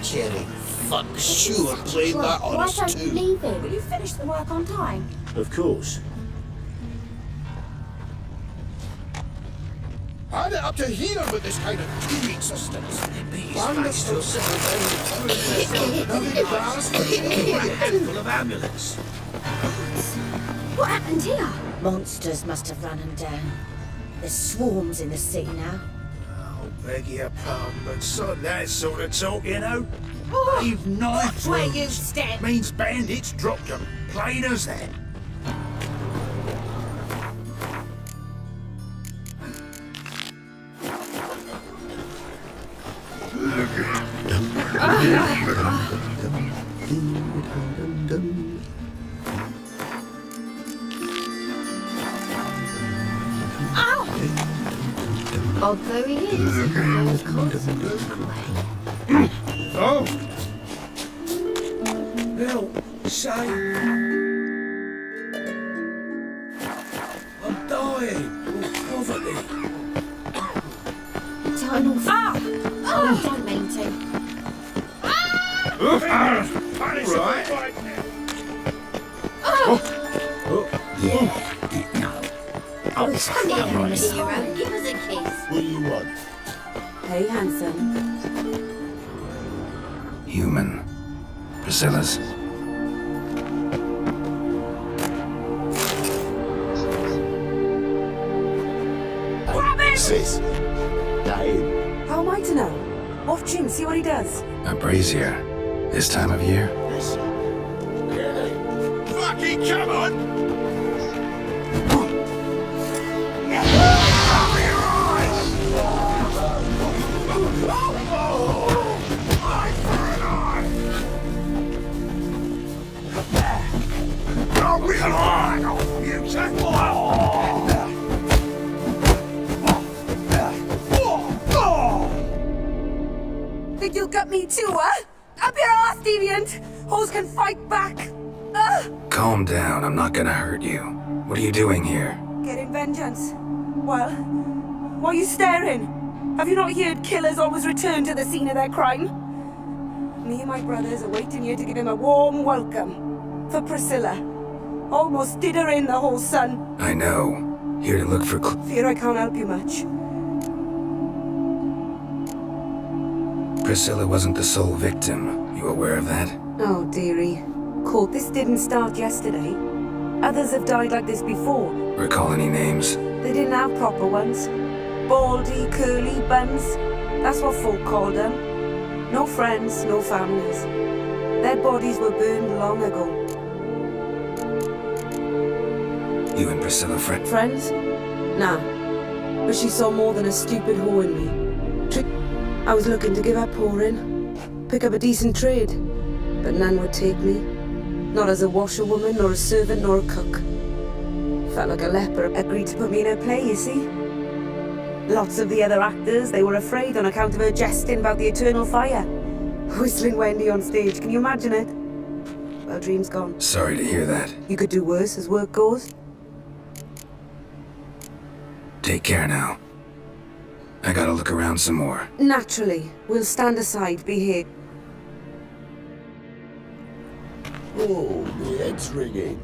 Cherry. Fuck sure played that on Why us don't too. you leave him? Will you finish the work on time? Of course. Had it up to here with this kind of teeming existence. Wonderful. A handful of ambulance. What happened here? Monsters must have run them down. There's swarms in the sea now. Oh, beg your pardon, but son, that sort of talk, you know. They've knife Where you wounds. stand. Means bandits dropped them. Plain as that. Odd though he is, he goes constantly away. Oh! Bill, say... I'm dying of poverty. Eternal Oh, don't mean to. Right. Come here, honest hero. Give us a kiss. What do you want? Hey, handsome. Human. Priscilla's. Sis. Dave. How am I to know? Off Jim, see what he does. A brazier. This time of year? Fucking come on! Come on! You take Think you'll get me too, huh? Up your ass, deviant! Hoes can fight back! Calm down, I'm not gonna hurt you. What are you doing here? Getting vengeance. Well, why are you staring? Have you not heard killers always return to the scene of their crime? Me and my brothers are waiting here to give him a warm welcome. For Priscilla. Almost did her in, the whole son. I know. Here to look for Fear I can't help you much. Priscilla wasn't the sole victim. You aware of that? Oh, dearie. Court, this didn't start yesterday. Others have died like this before. Recall any names? They didn't have proper ones. Baldy, curly, buns. That's what folk called them. No friends, no families. Their bodies were burned long ago. You and Priscilla Friends? Nah. But she saw more than a stupid whore in me. I was looking to give up whoring, pick up a decent trade, but none would take me. Not as a washerwoman, nor a servant, nor a cook. Felt like a leper, agreed to put me in her play, you see. Lots of the other actors, they were afraid on account of her jesting about the eternal fire. Whistling Wendy on stage, can you imagine it? Well, dream's gone. Sorry to hear that. You could do worse as work goes. Take care now. I gotta look around some more. Naturally, we'll stand aside, behave. Oh, my head's ringing.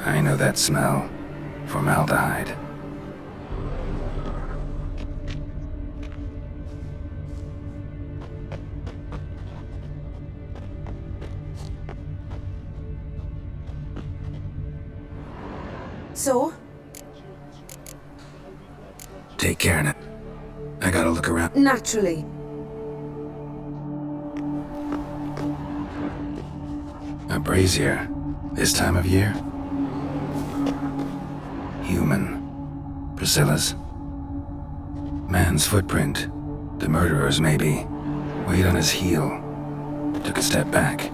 I know that smell. Formaldehyde. So? Take care now. I gotta look around. Naturally. A brazier. This time of year? Human. Priscilla's. Man's footprint. The murderer's, maybe. Weight on his heel. Took a step back.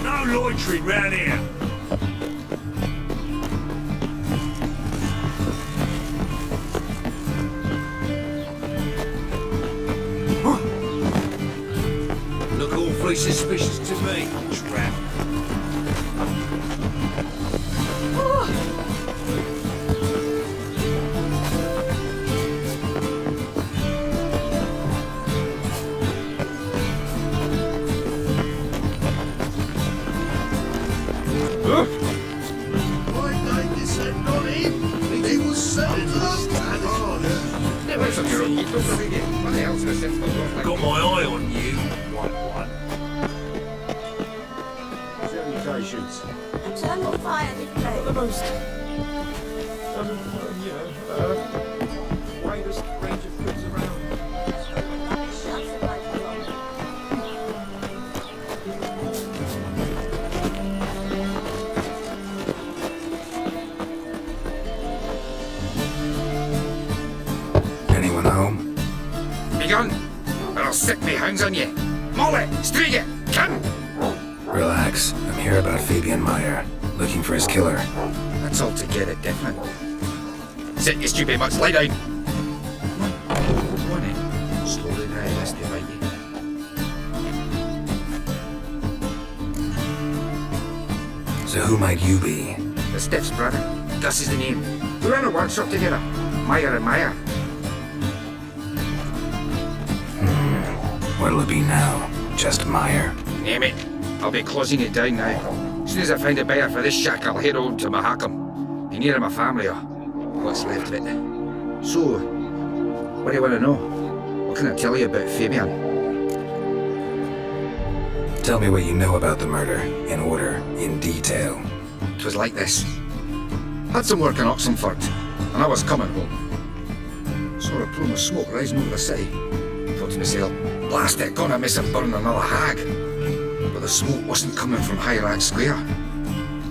No loitering round here. Look all be suspicious to me, tramp. Might they descend on him? They will settle them and harder. Got my eye on you. Salutations. Eternal fire be praised. The most, widest range of goods around. Anyone home? Begone, or I'll set me hounds on you. Molly, Striga, come! Relax. I'm here about Fabian Meyer, looking for his killer. That's altogether different. Sit, you stupid mutts, lie down. Go on in. Slowly now, let's divide you. So who might you be? The Stiff's brother. Gus is the name. We ran a workshop together. Meyer and Meyer. What'll it be now? Just Meyer? Name it. I'll be closing it down now. As soon as I find a buyer for this shack, I'll head on to Mahakam. Be near my family, or what's left of it. So, what do you want to know? What can I tell you about Fabian? Tell me what you know about the murder, in order, in detail. 'Twas like this. Had some work in Oxenford, and I was coming home. Saw a plume of smoke rising over the city. Thought to myself, blast it, gonna miss and burn another hag. But the smoke wasn't coming from Hyrax Square.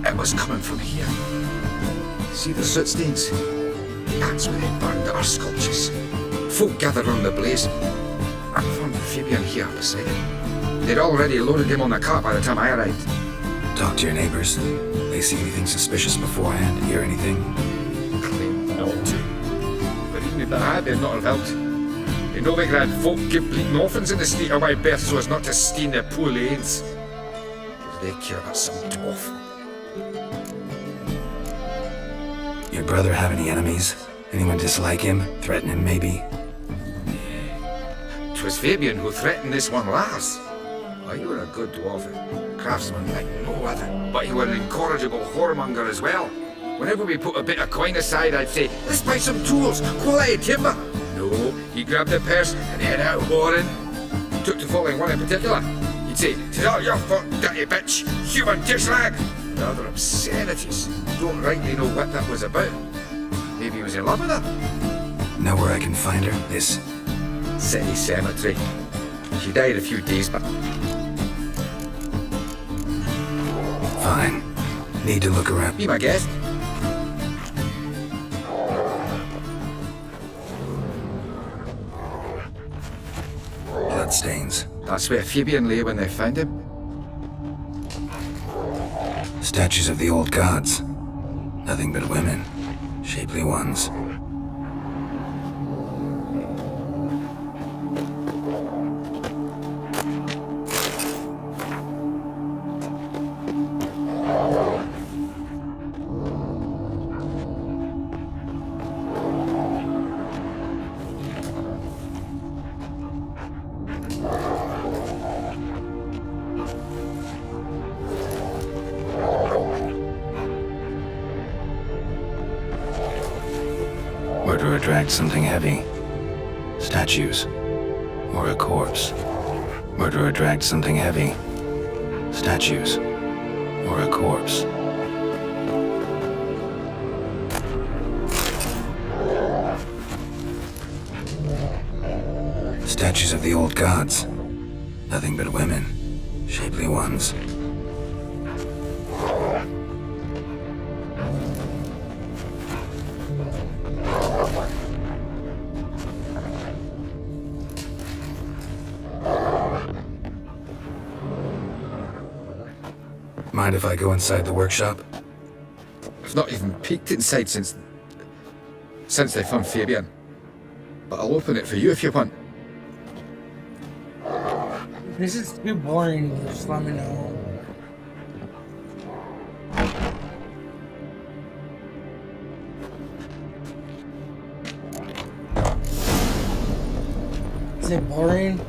It was coming from here. See the soot stains? That's where they burned our sculptures. Folk gathered around the blaze. I found Fabian here beside it. They'd already loaded him on the cart by the time I arrived. Talk to your neighbors. They see anything suspicious beforehand? Hear anything? Claim not to. But even if they had, they'd not have helped. In Novigrad, folk give bleeding orphans in the state of my birth so as not to stain their poor lanes. What do they care about some dwarf? Your brother have any enemies? Anyone dislike him? Threaten him, maybe? 'Twas Fabian who threatened this one last. Oh, you were a good dwarf, craftsman like no other. But you were an incorrigible whoremonger as well. Whenever we put a bit of coin aside, I'd say, let's buy some tools, quality timber. No, he grabbed the purse and head out whoring. Took to following one in particular. He'd say, "'Tis all your fault, dirty bitch, human dish rag," and other obscenities. Don't rightly know what that was about. Maybe he was in love with her. Know where I can find her? This City cemetery. She died a few days back. Fine. Need to look around. Be my guest. Bloodstains. That's where Fabian lay when they found him. Statues of the old gods. Nothing but women. Shapely ones. Murderer dragged something heavy. Statues. Or a corpse. Murderer dragged something heavy. Statues. Or a corpse. Statues of the old gods. Nothing but women. Shapely ones. Mind if I go inside the workshop? I've not even peeked inside since they found Fabian. But I'll open it for you if you want. This is too boring. Just let me know. Is it boring?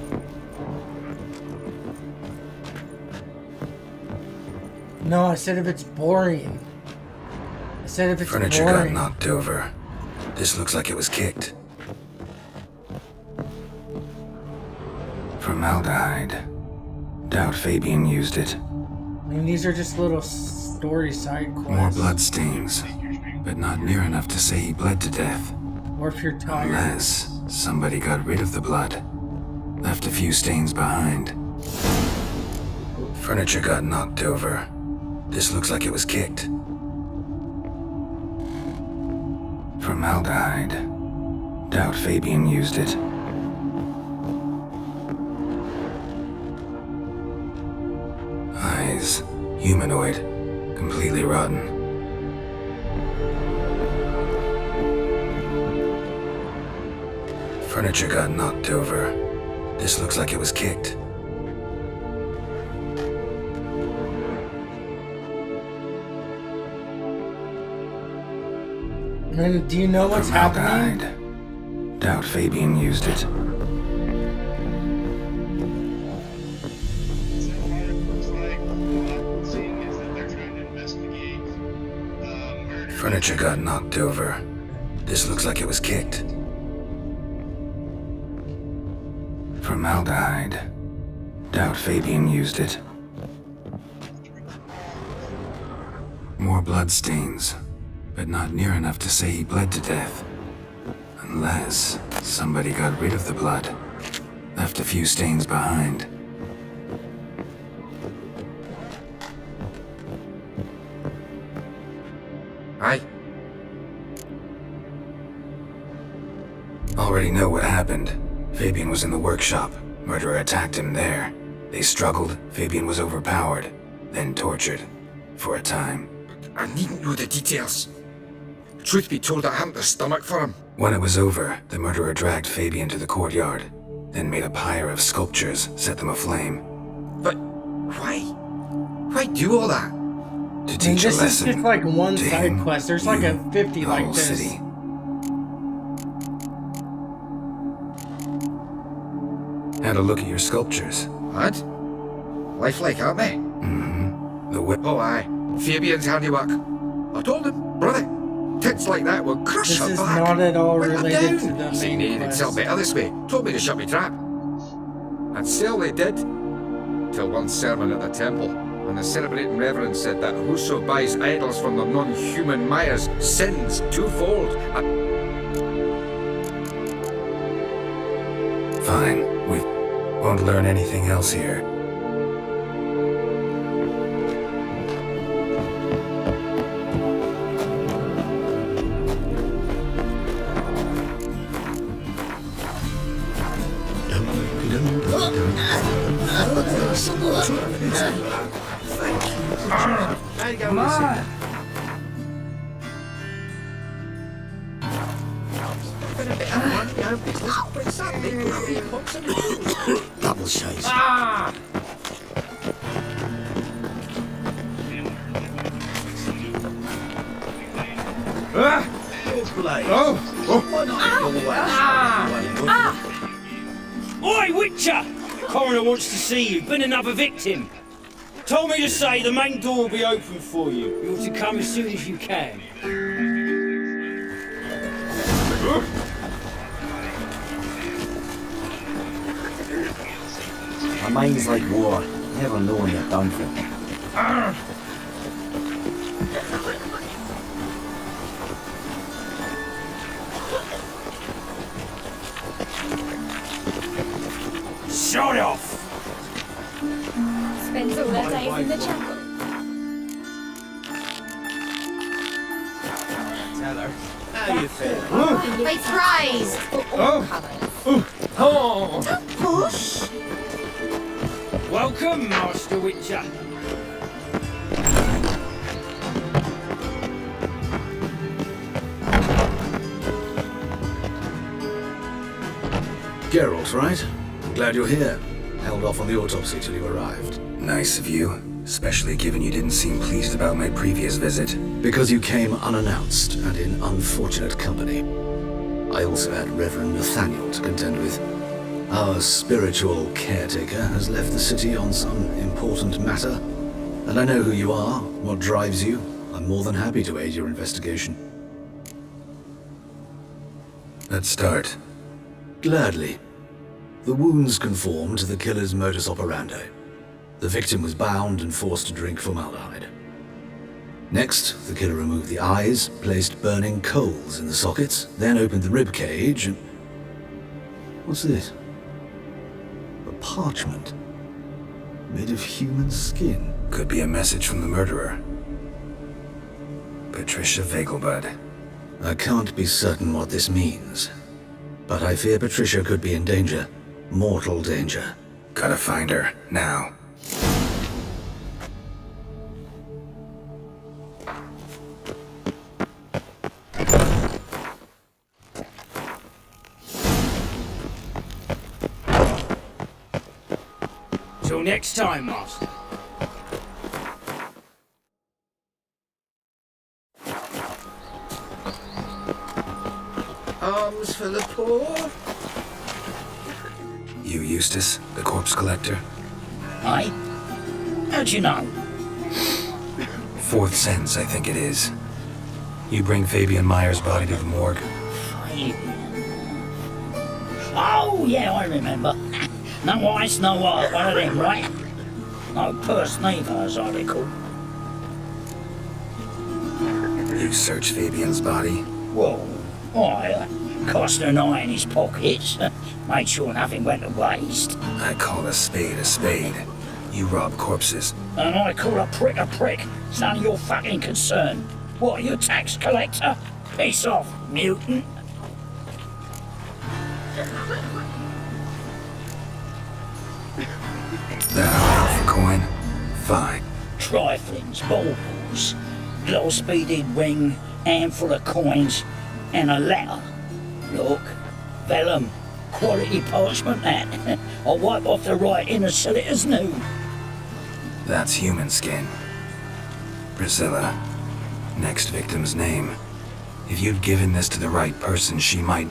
No, I said if it's boring. I said if it's Furniture boring. got knocked over. This looks like it was kicked. Formaldehyde. Doubt Fabian used it. I mean, these are just little story side quests. More blood stains, but not near enough to say he bled to death. Or if you're tired. Unless somebody got rid of the blood. Left a few stains behind. Furniture got knocked over. This looks like it was kicked. Formaldehyde. Doubt Fabian used it. Eyes. Humanoid. Completely rotten. Furniture got knocked over. This looks like it was kicked. I mean, do you know what's happening? Formaldehyde. Doubt Fabian used it. Furniture got knocked over. This looks like it was kicked. Formaldehyde. Doubt Fabian used it. More blood stains, but not near enough to say he bled to death. Unless somebody got rid of the blood. Left a few stains behind. Aye. Already know what happened. Fabian was in the workshop. Murderer attacked him there. They struggled. Fabian was overpowered, then tortured. For a time. I needn't know the details. Truth be told, I haven't the stomach for him. When it was over, the murderer dragged Fabian to the courtyard, then made a pyre of sculptures, set them aflame. But why? Why do all that? To teach a This is lesson. just like one to side him, quest. There's like a 50 the like whole this. city. Had a look at your sculptures. What? Lifelike, aren't they? Mm-hmm. The whip. Oh, aye. Fabian's handiwork. I told him, brother, tits like that will crush This her is back. not at all Put her related down. to the See, main they'd quest. sell better this way. Told me to shut me trap. And still they did. Till one sermon at the temple, and the celebrating reverend said that whoso buys idols from the non-human Mayas sins twofold. Fine. We won't learn anything else here. Come on. Double shades. Oi, Witcher! Coroner wants to see you. Been another victim. Told me to say the main door will be open for you. You're to come as soon as you can. My mind's like war. Never know when you're done for. Shut off! Spends all their days in the chapel. Tell her. How you feel? Be praised for all colours. Oh! Don't push! Welcome, Master Witcher. Geralt, right? Glad you're here. Held off on the autopsy till you arrived. Nice of you, especially given you didn't seem pleased about my previous visit. Because you came unannounced and in unfortunate company. I also had Reverend Nathaniel to contend with. Our spiritual caretaker has left the city on some important matter. And I know who you are, what drives you. I'm more than happy to aid your investigation. Let's start. Gladly. The wounds conform to the killer's modus operandi. The victim was bound and forced to drink formaldehyde. Next, the killer removed the eyes, placed burning coals in the sockets, then opened the rib cage and... What's this? A parchment. Made of human skin. Could be a message from the murderer. Patricia Vegelbud. I can't be certain what this means, but I fear Patricia could be in danger. Mortal danger. Gotta find her, now. Till next time, Master. Alms for the poor? You, Eustace, the corpse collector? Aye? How'd you know? Fourth sense, I think it is. You bring Fabian Meyer's body to the morgue. Oh, yeah, I remember. No eyes, no heart, one of them, right? No purse neither, as I recall. You search Fabian's body? Well, I cast an eye in his pockets, made sure nothing went to waste. I call a spade a spade. You rob corpses. And I call a prick a prick. It's none of your fucking concern. What, are you a tax collector? Piss off, mutant. That half a coin? Fine. Triflings, baubles, gloss-beaded ring, handful of coins, and a letter. Look, vellum, quality parchment that. I'll wipe off the writing and sell it as new. That's human skin. Priscilla. Next victim's name. If you'd given this to the right person, she might...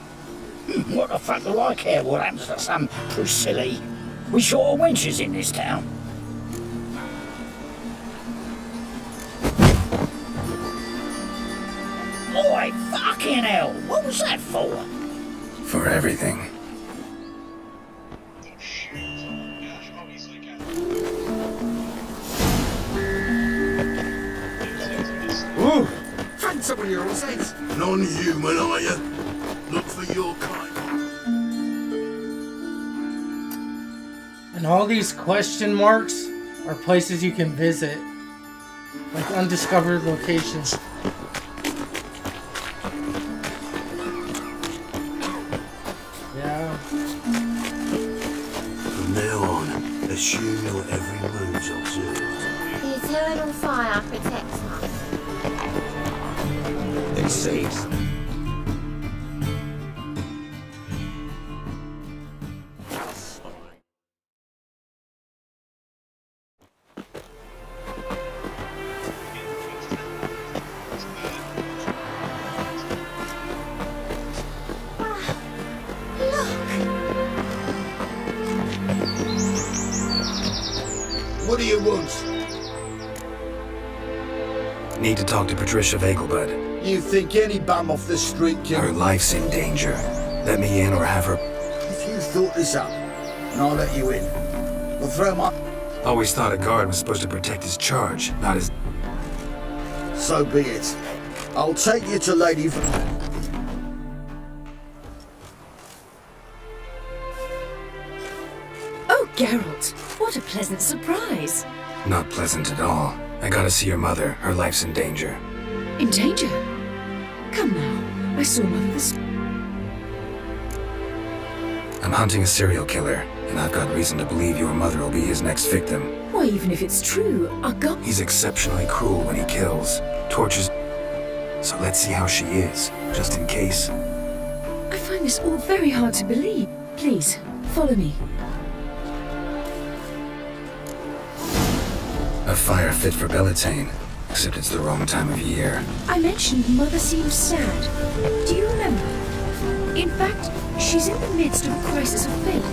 What the fuck do I care what happens to some Priscilla? We short of wenches in this town. Oi, fucking hell! What was that for? For everything. Ooh! Find someone your own size. Non-human, are you? Look for your kind. And all these question marks are places you can visit. Like undiscovered locations. Yeah. From now on, assume your every move's observed. The eternal fire protects us. It seems. What do you want? Need to talk to Patricia Vegelbud. You think any bum off the street can... Her life's in danger. Let me in or have her... If you thought this up, and I'll let you in. We'll throw my... Always thought a guard was supposed to protect his charge, not his... So be it. I'll take you to Lady... Oh, Geralt, what a pleasant surprise. Not pleasant at all. I gotta see your mother. Her life's in danger. In danger? Come now, I saw Mother this... I'm hunting a serial killer, and I've got reason to believe your mother will be his next victim. Why, even if it's true, our God... He's exceptionally cruel when he kills, tortures... So let's see how she is, just in case. I find this all very hard to believe. Please, follow me. A fire fit for Bellatane, except it's the wrong time of year. I mentioned Mother seems sad. Do you remember? In fact, she's in the midst of a crisis of faith.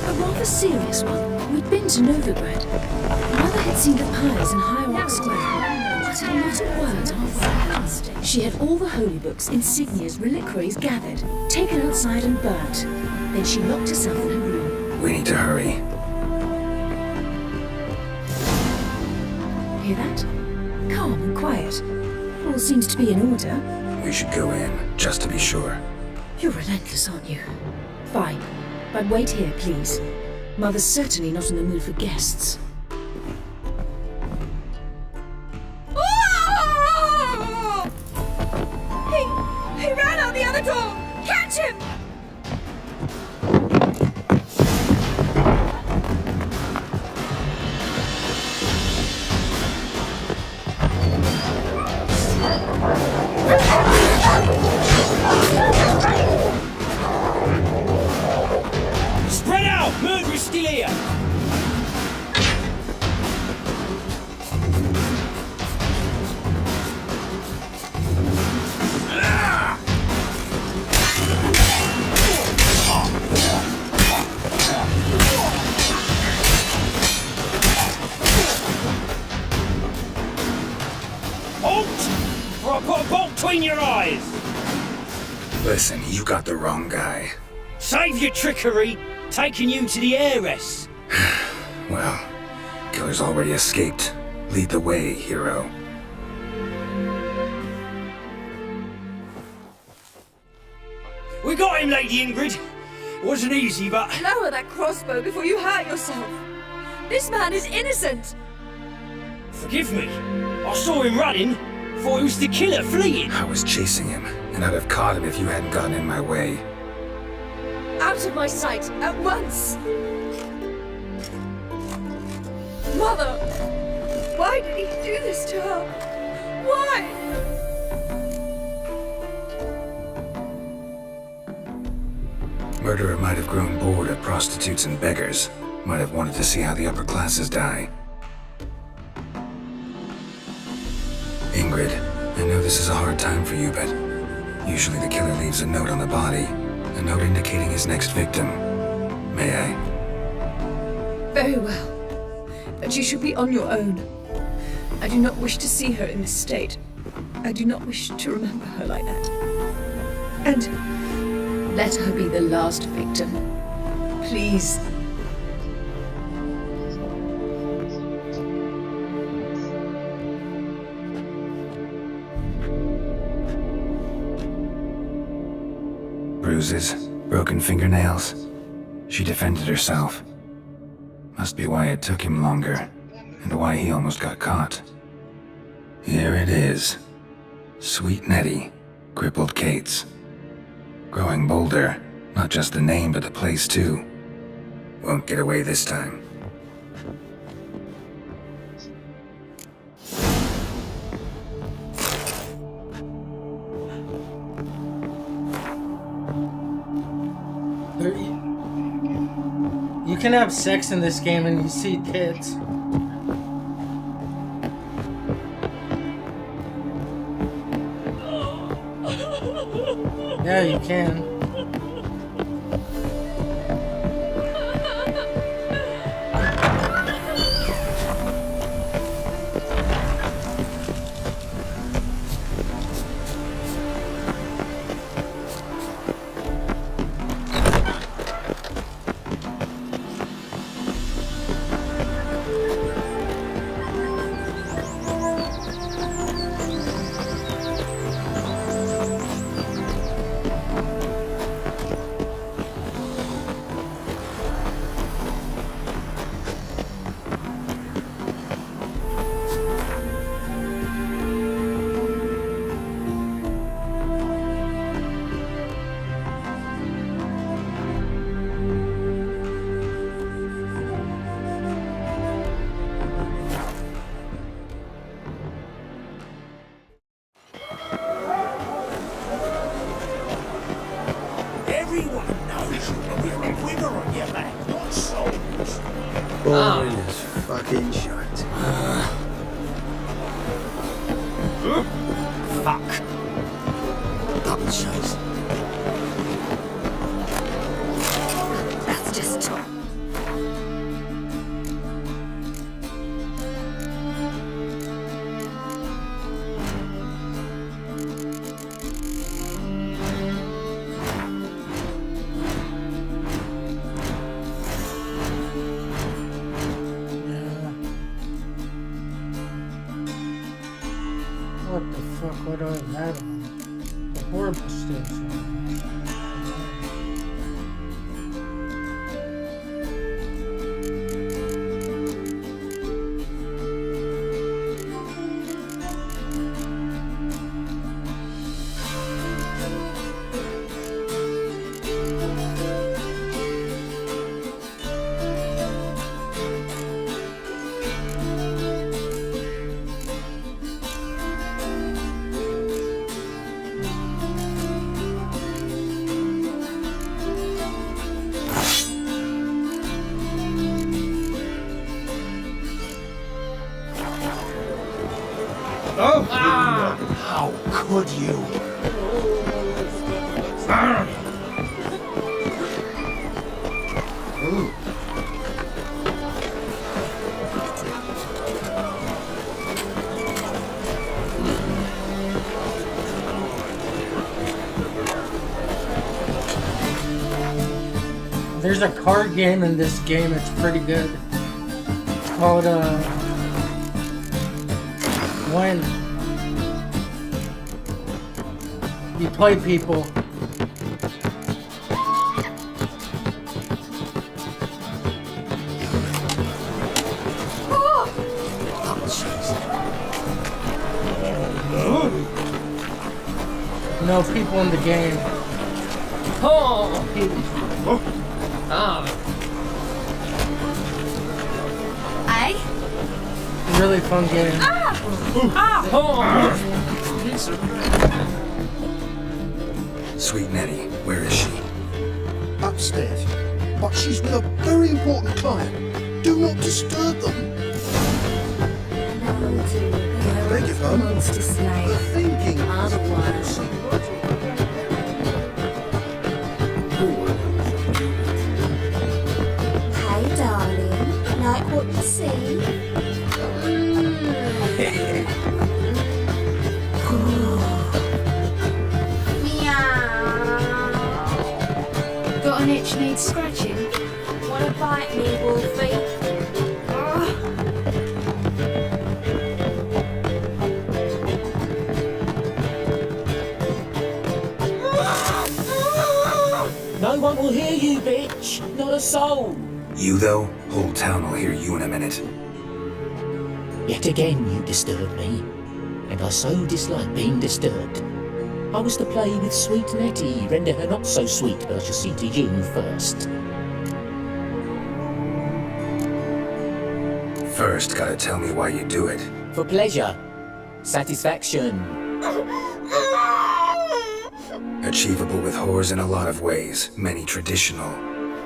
A rather serious one. We'd been to Novigrad. Mother had seen the pies in Hierarch Square, uttered not a word on our way. She had all the holy books, insignias, reliquaries gathered, taken outside and burnt. Then she locked herself in her room. We need to hurry. Hear that? Calm and quiet. All seems to be in order. We should go in, just to be sure. You're relentless, aren't you? Fine. But wait here, please. Mother's certainly not in the mood for guests. He ran out the other door! Catch him! Spread out! Murderer's still here! Halt! Or I'll put a bolt between your eyes! Listen, you got the wrong guy. Save your trickery! Taking you to the heiress! Well, killer's already escaped. Lead the way, hero. We got him, Lady Ingrid! Wasn't easy, but... Lower that crossbow before you hurt yourself! This man is innocent! Forgive me. I saw him running. Thought it was the killer fleeing. I was chasing him, and I'd have caught him if you hadn't gotten in my way. Out of my sight, at once! Mother! Why did he do this to her? Why? Murderer might have grown bored of prostitutes and beggars. Might have wanted to see how the upper classes die. Ingrid, I know this is a hard time for you, but usually the killer leaves a note on the body. A note indicating his next victim. May I? Very well. But you should be on your own. I do not wish to see her in this state. I do not wish to remember her like that. And let her be the last victim. Please. Bruises, broken fingernails. She defended herself. Must be why it took him longer, and why he almost got caught. Here it is. Sweet Nettie, crippled Kate's. Growing bolder, not just the name but the place too. Won't get away this time. You can have sex in this game and you see tits. Yeah, you can. fucking shite. Fuck. Double chase. That's just Tom. What the fuck? What do I have on? The horrible station. Oh! How could you? There's a card game in this game, it's pretty good. It's called, when you play people. No people in the game. Really fun game. Sweet Nettie, where is she? Upstairs. But she's with a very important client. Do not disturb them. Beg your pardon? The thinking otherwise. Hey, darling. Like what you see? Got an itch needs scratching? Wanna bite me, Wolfie? No one will hear you, bitch. Not a soul. You, though? Whole town will hear you in a minute. Yet again you disturb me, and I so dislike being disturbed. I was to play with sweet Nettie, render her not so sweet, but I shall see to you first. First, gotta tell me why you do it. For pleasure. Satisfaction. Achievable with whores in a lot of ways, many traditional.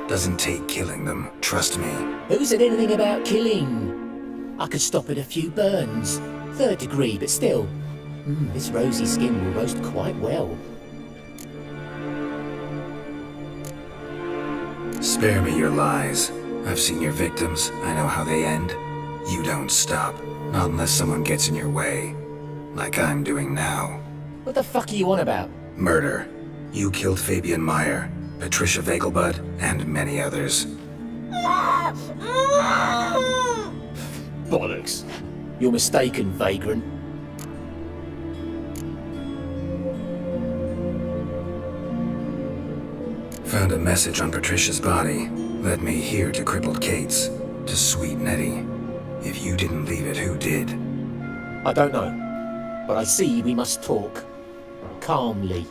Doesn't take killing them, trust me. Who said anything about killing? I could stop at a few burns. 3rd degree, but still. This rosy skin will roast quite well. Spare me your lies. I've seen your victims, I know how they end. You don't stop, not unless someone gets in your way. Like I'm doing now. What the fuck are you on about? Murder. You killed Fabian Meyer, Patricia Vegelbud, and many others. Bollocks. You're mistaken, vagrant. Found a message on Patricia's body. Led me here to Crippled Kate's, to Sweet Nettie. If you didn't leave it, who did? I don't know, but I see we must talk. Calmly.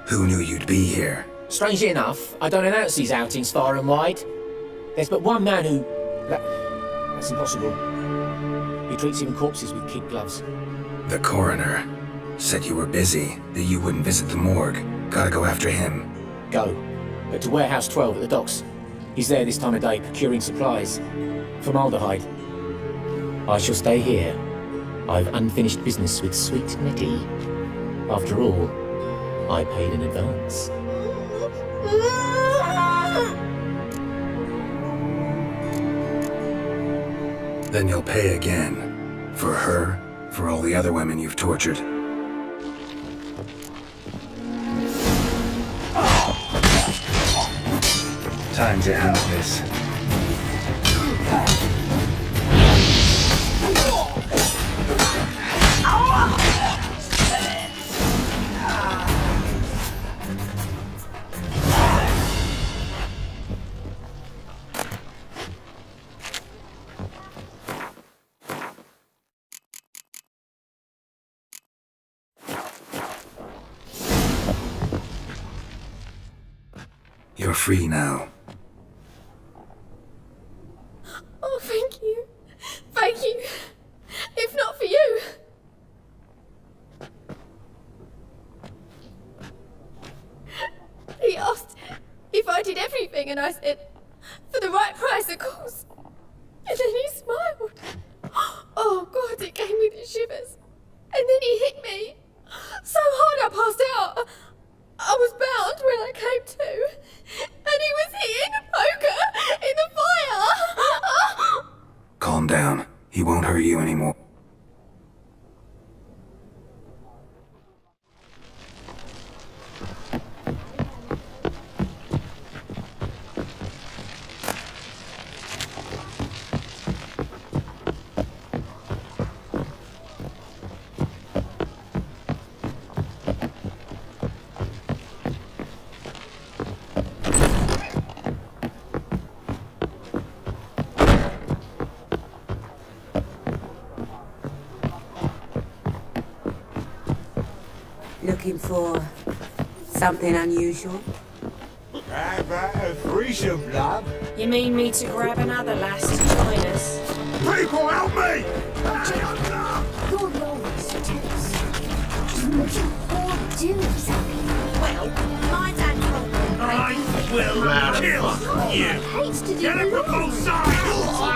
Who knew you'd be here? Strangely enough, I don't announce these outings far and wide. There's but one man who... That's impossible. He treats even corpses with kid gloves. The coroner. Said you were busy, that you wouldn't visit the morgue. Gotta go after him. Go. But to Warehouse 12 at the docks. He's there this time of day procuring supplies. Formaldehyde. I shall stay here. I've unfinished business with Sweet Nettie. After all, I paid in advance. Then you'll pay again. For her, for all the other women you've tortured. Time to end this. You're free now. Oh, thank you. Thank you. If not for you. He asked if I did everything, and I said, for the right price, of course. And then he smiled. Oh, God, it gave me the shivers. And then he hit me so hard I passed out. I was bound when I came to, and he was hitting a poker in the fire. Calm down. He won't hurt you anymore. Looking for something unusual? How about a threesome, love? You mean me to grab another lass to join us? People, help me! Your roles, Tennis. What you all do exactly? Well, my dad told me I will kill you! hates to do Get him from both sides! That's what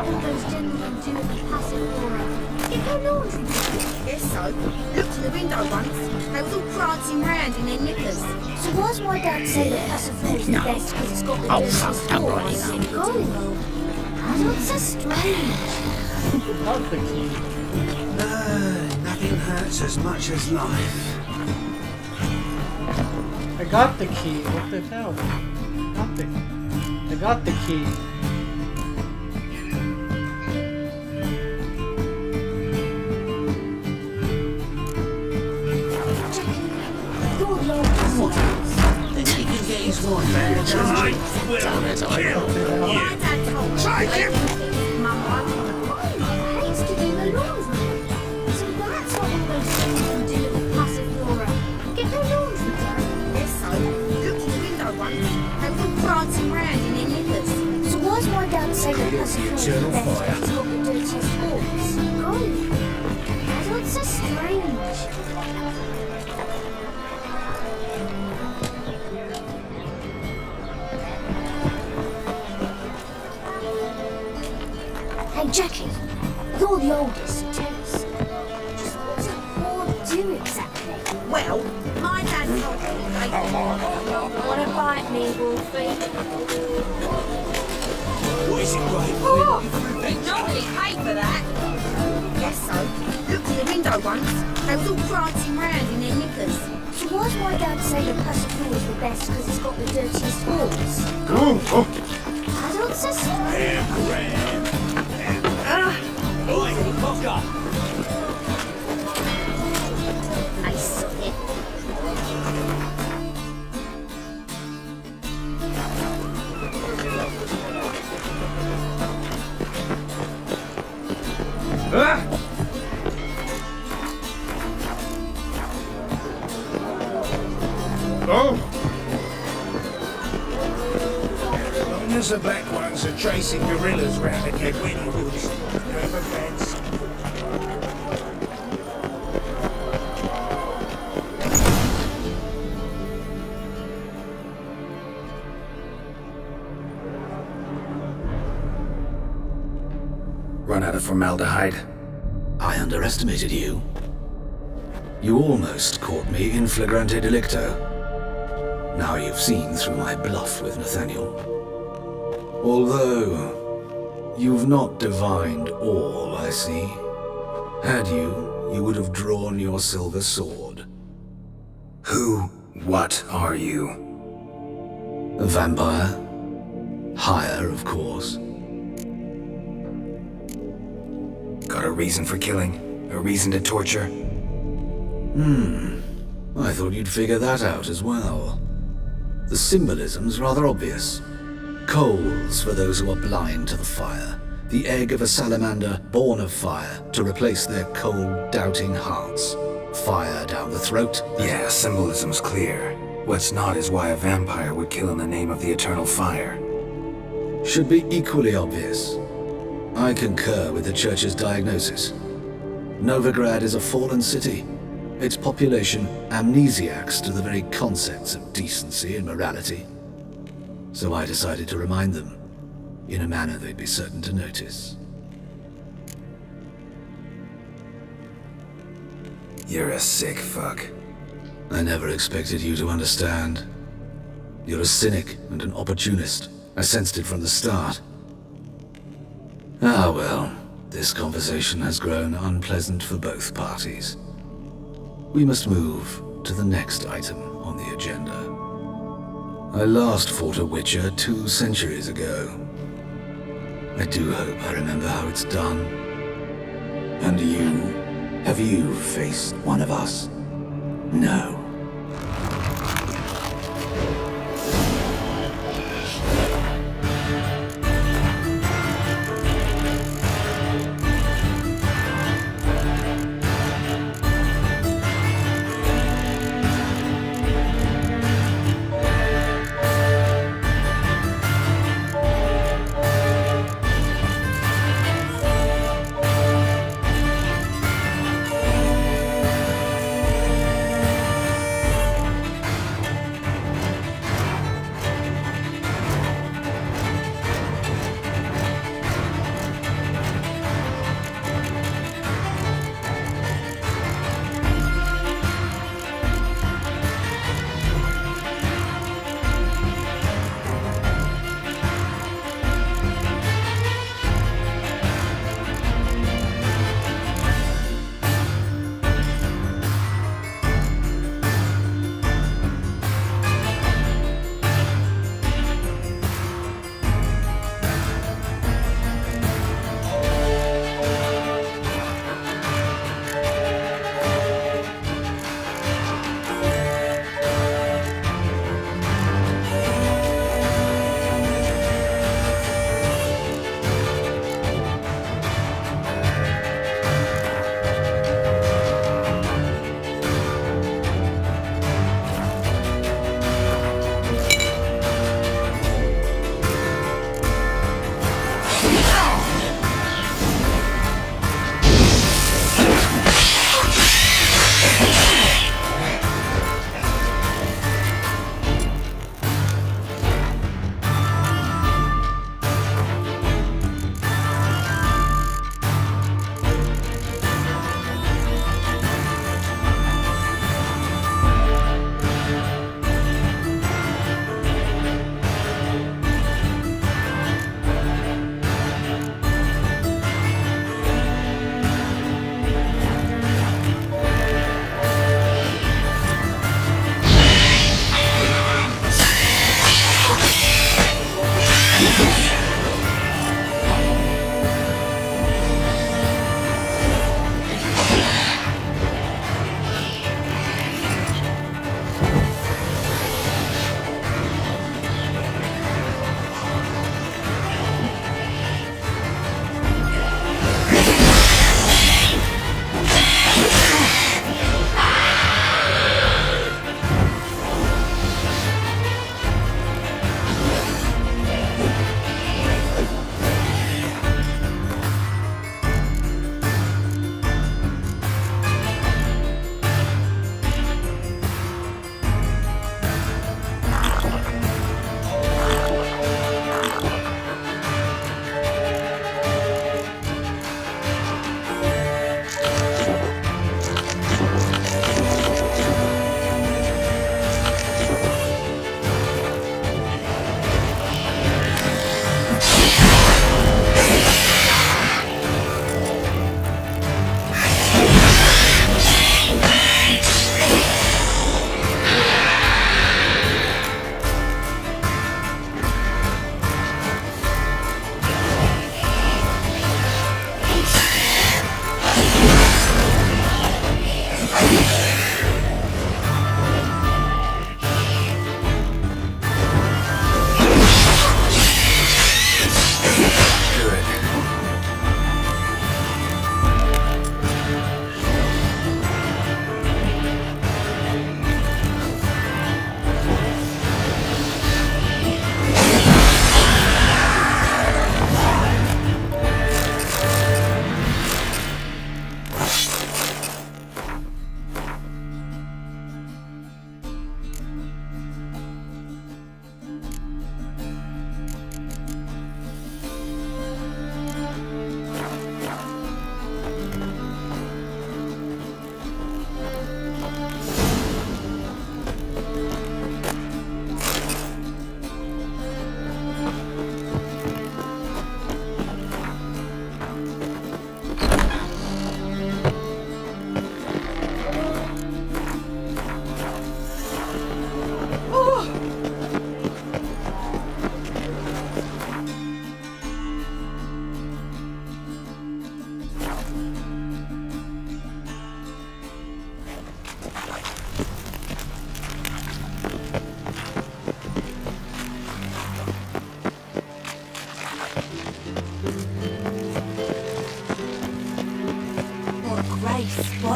all those gentlemen do in the passive aura. Get their laundry. Yes, so. Looked to the window once. They was all prancing round in their knickers. So why's my dad say that passive aura is the best because it's got the dirtiest doors? Golly, that's so strange. Not the key. Nothing hurts as much as life. I got the key. What the hell? Nothing. I got the key. Then he can get his wife back. Take him! Hates to do the laundry. So that's what all those gentlemen do in the passive aura. Get their laundry done. Yes, so. Looked to the window once. They was all prancing round in their knickers. So why's my dad say that passive aura is the best because it's got the dirtiest doors? Golly, that's so strange. Hey Jackie, you're the oldest, so tell us. Just what does a whore do exactly? Well, my dad told me they... Wanna bite me, Wolfie? What is it, Graham? Oh, nobody paid for that. Yes, so. Looked to the window once. They was all prancing round in their knickers. So why's my dad say that passive floor is the best because it's got the dirtiest walls? That's so strange. Oi, Cocker! I saw it. Oh! As long as the black ones are tracing gorillas round the Kedwini woods, no offense. run out of formaldehyde. I underestimated you. You almost caught me in flagrante delicto. Now you've seen through my bluff with Nathaniel. Although, you've not divined all, I see. Had you, you would have drawn your silver sword. What are you? A vampire. Higher, of course. Got a reason for killing? A reason to torture? I thought you'd figure that out as well. The symbolism's rather obvious. Coals for those who are blind to the fire. The egg of a salamander born of fire to replace their cold, doubting hearts. Fire down the throat. Yeah, symbolism's clear. What's not is why a vampire would kill in the name of the eternal fire. Should be equally obvious. I concur with the Church's diagnosis. Novigrad is a fallen city. Its population amnesiacs to the very concepts of decency and morality. So I decided to remind them, in a manner they'd be certain to notice. You're a sick fuck. I never expected you to understand. You're a cynic and an opportunist. I sensed it from the start. Ah well, this conversation has grown unpleasant for both parties. We must move to the next item on the agenda. I last fought a Witcher 2 centuries ago. I do hope I remember how it's done. And you? Have you faced one of us? No.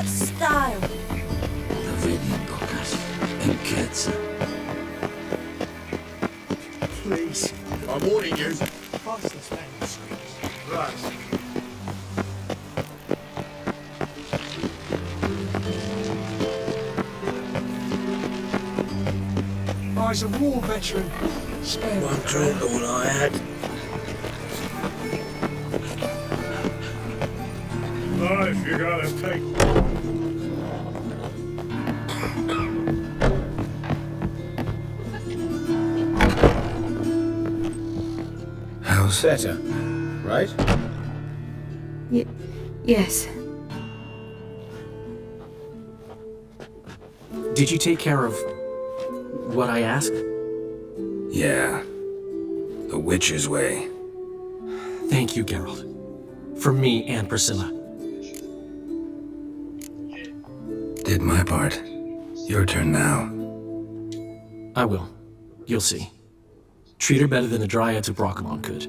What style? The reading Bocas and Ketzer. Please. I'm warning you. Pass this manuscript. Right. I was a war veteran. Spare One drink, all I had. Life, you gotta take. How's better, right? Yes. Did you take care of what I asked? Yeah. The Witcher's way. Thank you, Geralt. For me and Priscilla. Did my part. Your turn now. I will. You'll see. Treat her better than the Dryads of Brockamon could.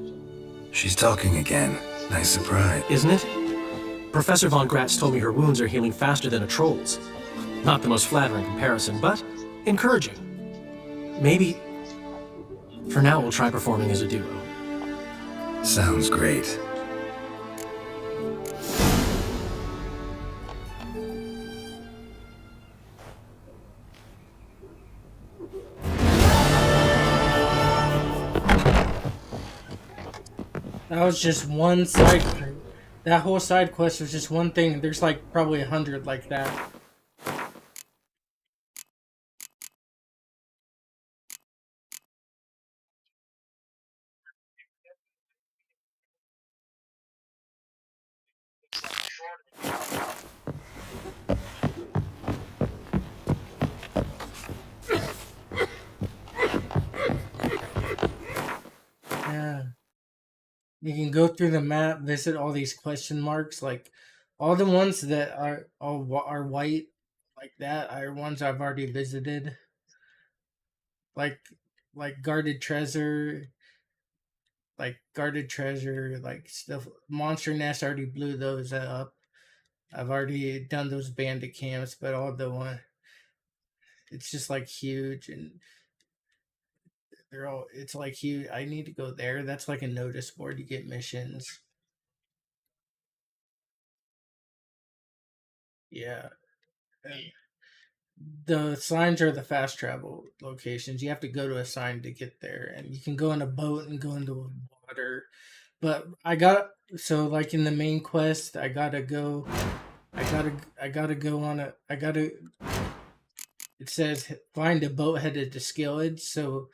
She's talking again. Nice surprise. Isn't it? Professor Von Gratz told me her wounds are healing faster than a troll's. Not the most flattering comparison, but encouraging. Maybe, for now, we'll try performing as a duo. Sounds great. That was just one side. That whole side quest was just one thing. There's like probably 100 like that. Yeah. You can go through the map, visit all these question marks, like all the ones that are white, like that, are ones I've already visited. Like guarded treasure, like stuff. Monster Nest, I already blew those up. I've already done those bandit camps, but all the one, it's just like huge, and they're all. It's like huge. I need to go there. That's like a notice board. You get missions. Yeah. The signs are the fast travel locations. You have to go to a sign to get there, and you can go in a boat and go into water. But so like in the main quest, I gotta go on a. It says find a boat headed to Skillage, so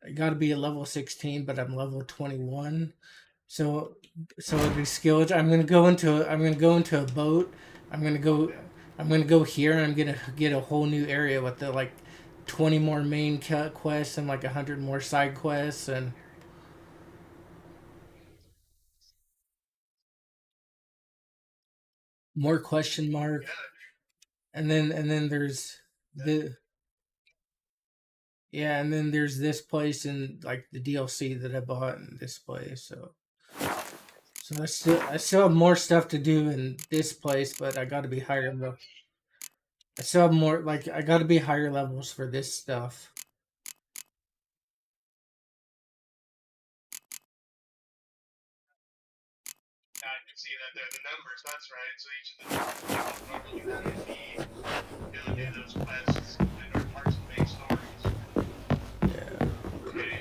I gotta be at level 16, but I'm level 21. So it'd be Skillage. I'm gonna go into a boat. I'm gonna go here, and I'm gonna get a whole new area with the like 20 more main quests and like 100 more side quests and. More question mark, and then there's the and then there's this place and like the DLC that I bought in this place. So I still have more stuff to do in this place, but I got to be higher level. I still have more, like I got to be higher levels for this stuff. I can see that they're the numbers, that's right. So each of the you would be able to do those quests and are parts of the main stories. Yeah. Okay.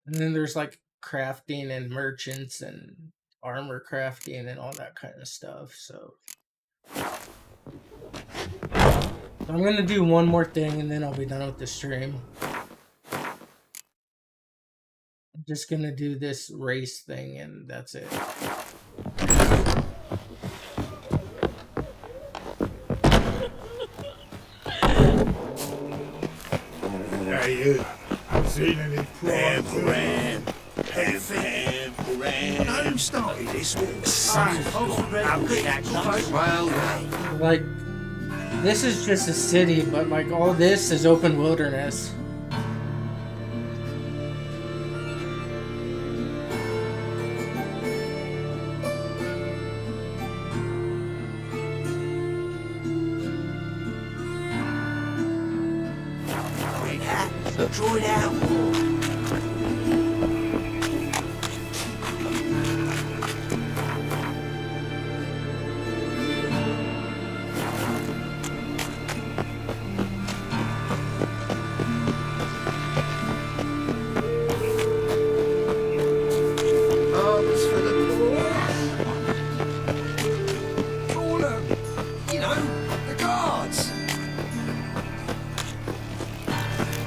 And then there's like crafting and merchants and armor crafting and all that kind of stuff. So I'm gonna do one more thing and then I'll be done with the stream. I'm just gonna do this race thing and that's it. Hey, you seen any Pam? Who started this Like, this is just a city, but like all this is open wilderness. Draw it out more. Arms for the poor. All you know, the guards.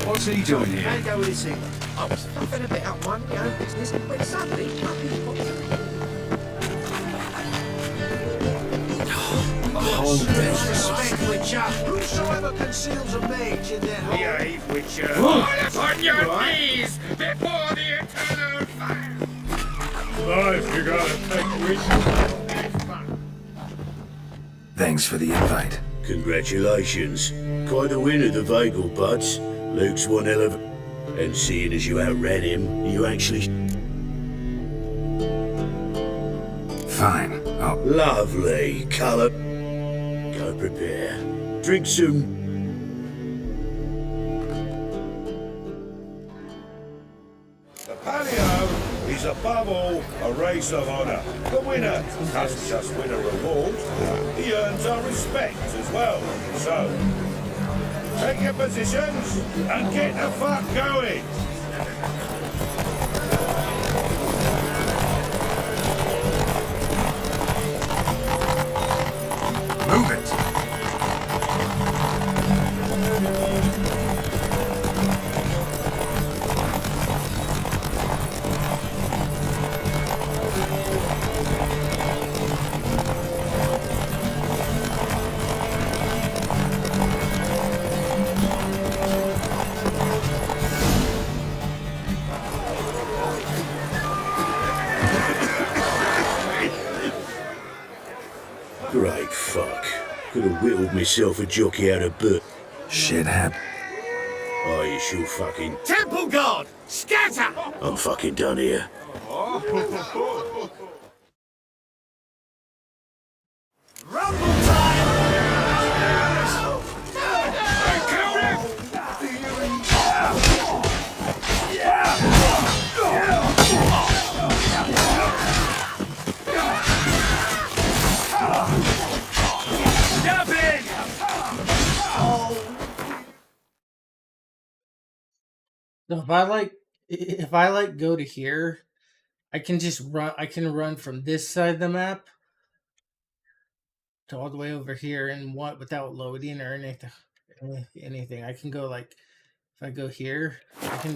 What's he doing here? Can't go with this thing. I was fluffing a bit up one, my own business, when suddenly, Hold this. Respect, Witcher. Whosoever conceals a mage in their home. Behave, Witcher. Fall upon your knees before the eternal fire. Life, you gotta take Witcher. Thanks for the invite. Congratulations. Quite a winner, the Vagel buds. Luke's one hell of a... And seeing as you outran him, you actually... Fine. I'll... Lovely. Colour. Go prepare. Drink soon. The Palio is above all a race of honour. The winner doesn't just win a reward, he earns our respect as well. So, take your positions and get the fuck going. Move it! Great fuck. Could have whittled myself a jockey out of boot. Shit happened. Oh, you sure fucking... Temple Guard, scatter! I'm fucking done here. No, if I go to here, I can just run. I can run from this side of the map to all the way over here and without loading or anything. I can go like if I go here, I can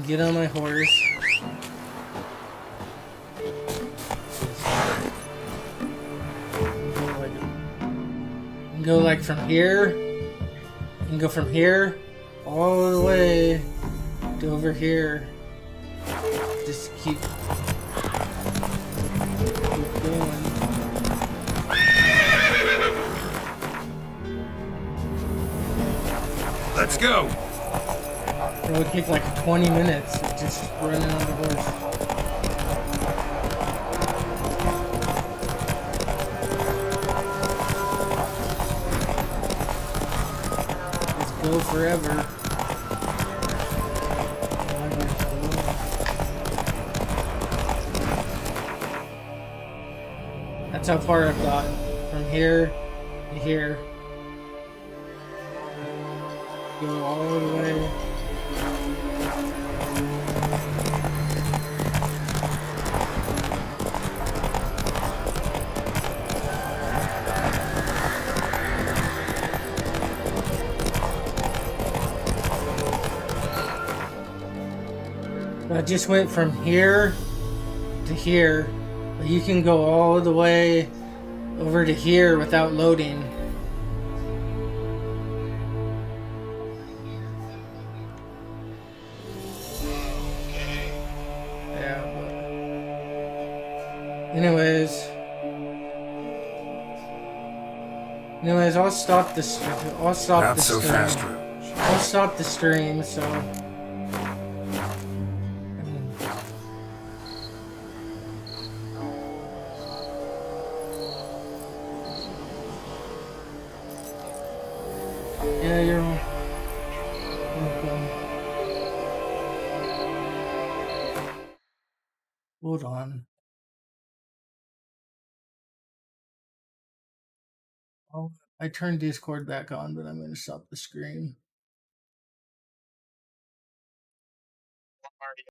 get on my horse. Go like from here. You can go from here all the way to over here. Just keep going. Let's go! It would take like 20 minutes of just running on the horse. Go forever. That's how far I've got from here to here. Go all the way. I just went from here to here, but you can go all the way over to here without loading. Yeah, but anyways, I'll stop the stream. Not so fast, Rouge. I'll stop the stream, so. Yeah, you're welcome. Hold on. Oh, I turned Discord back on, but I'm going to stop the screen.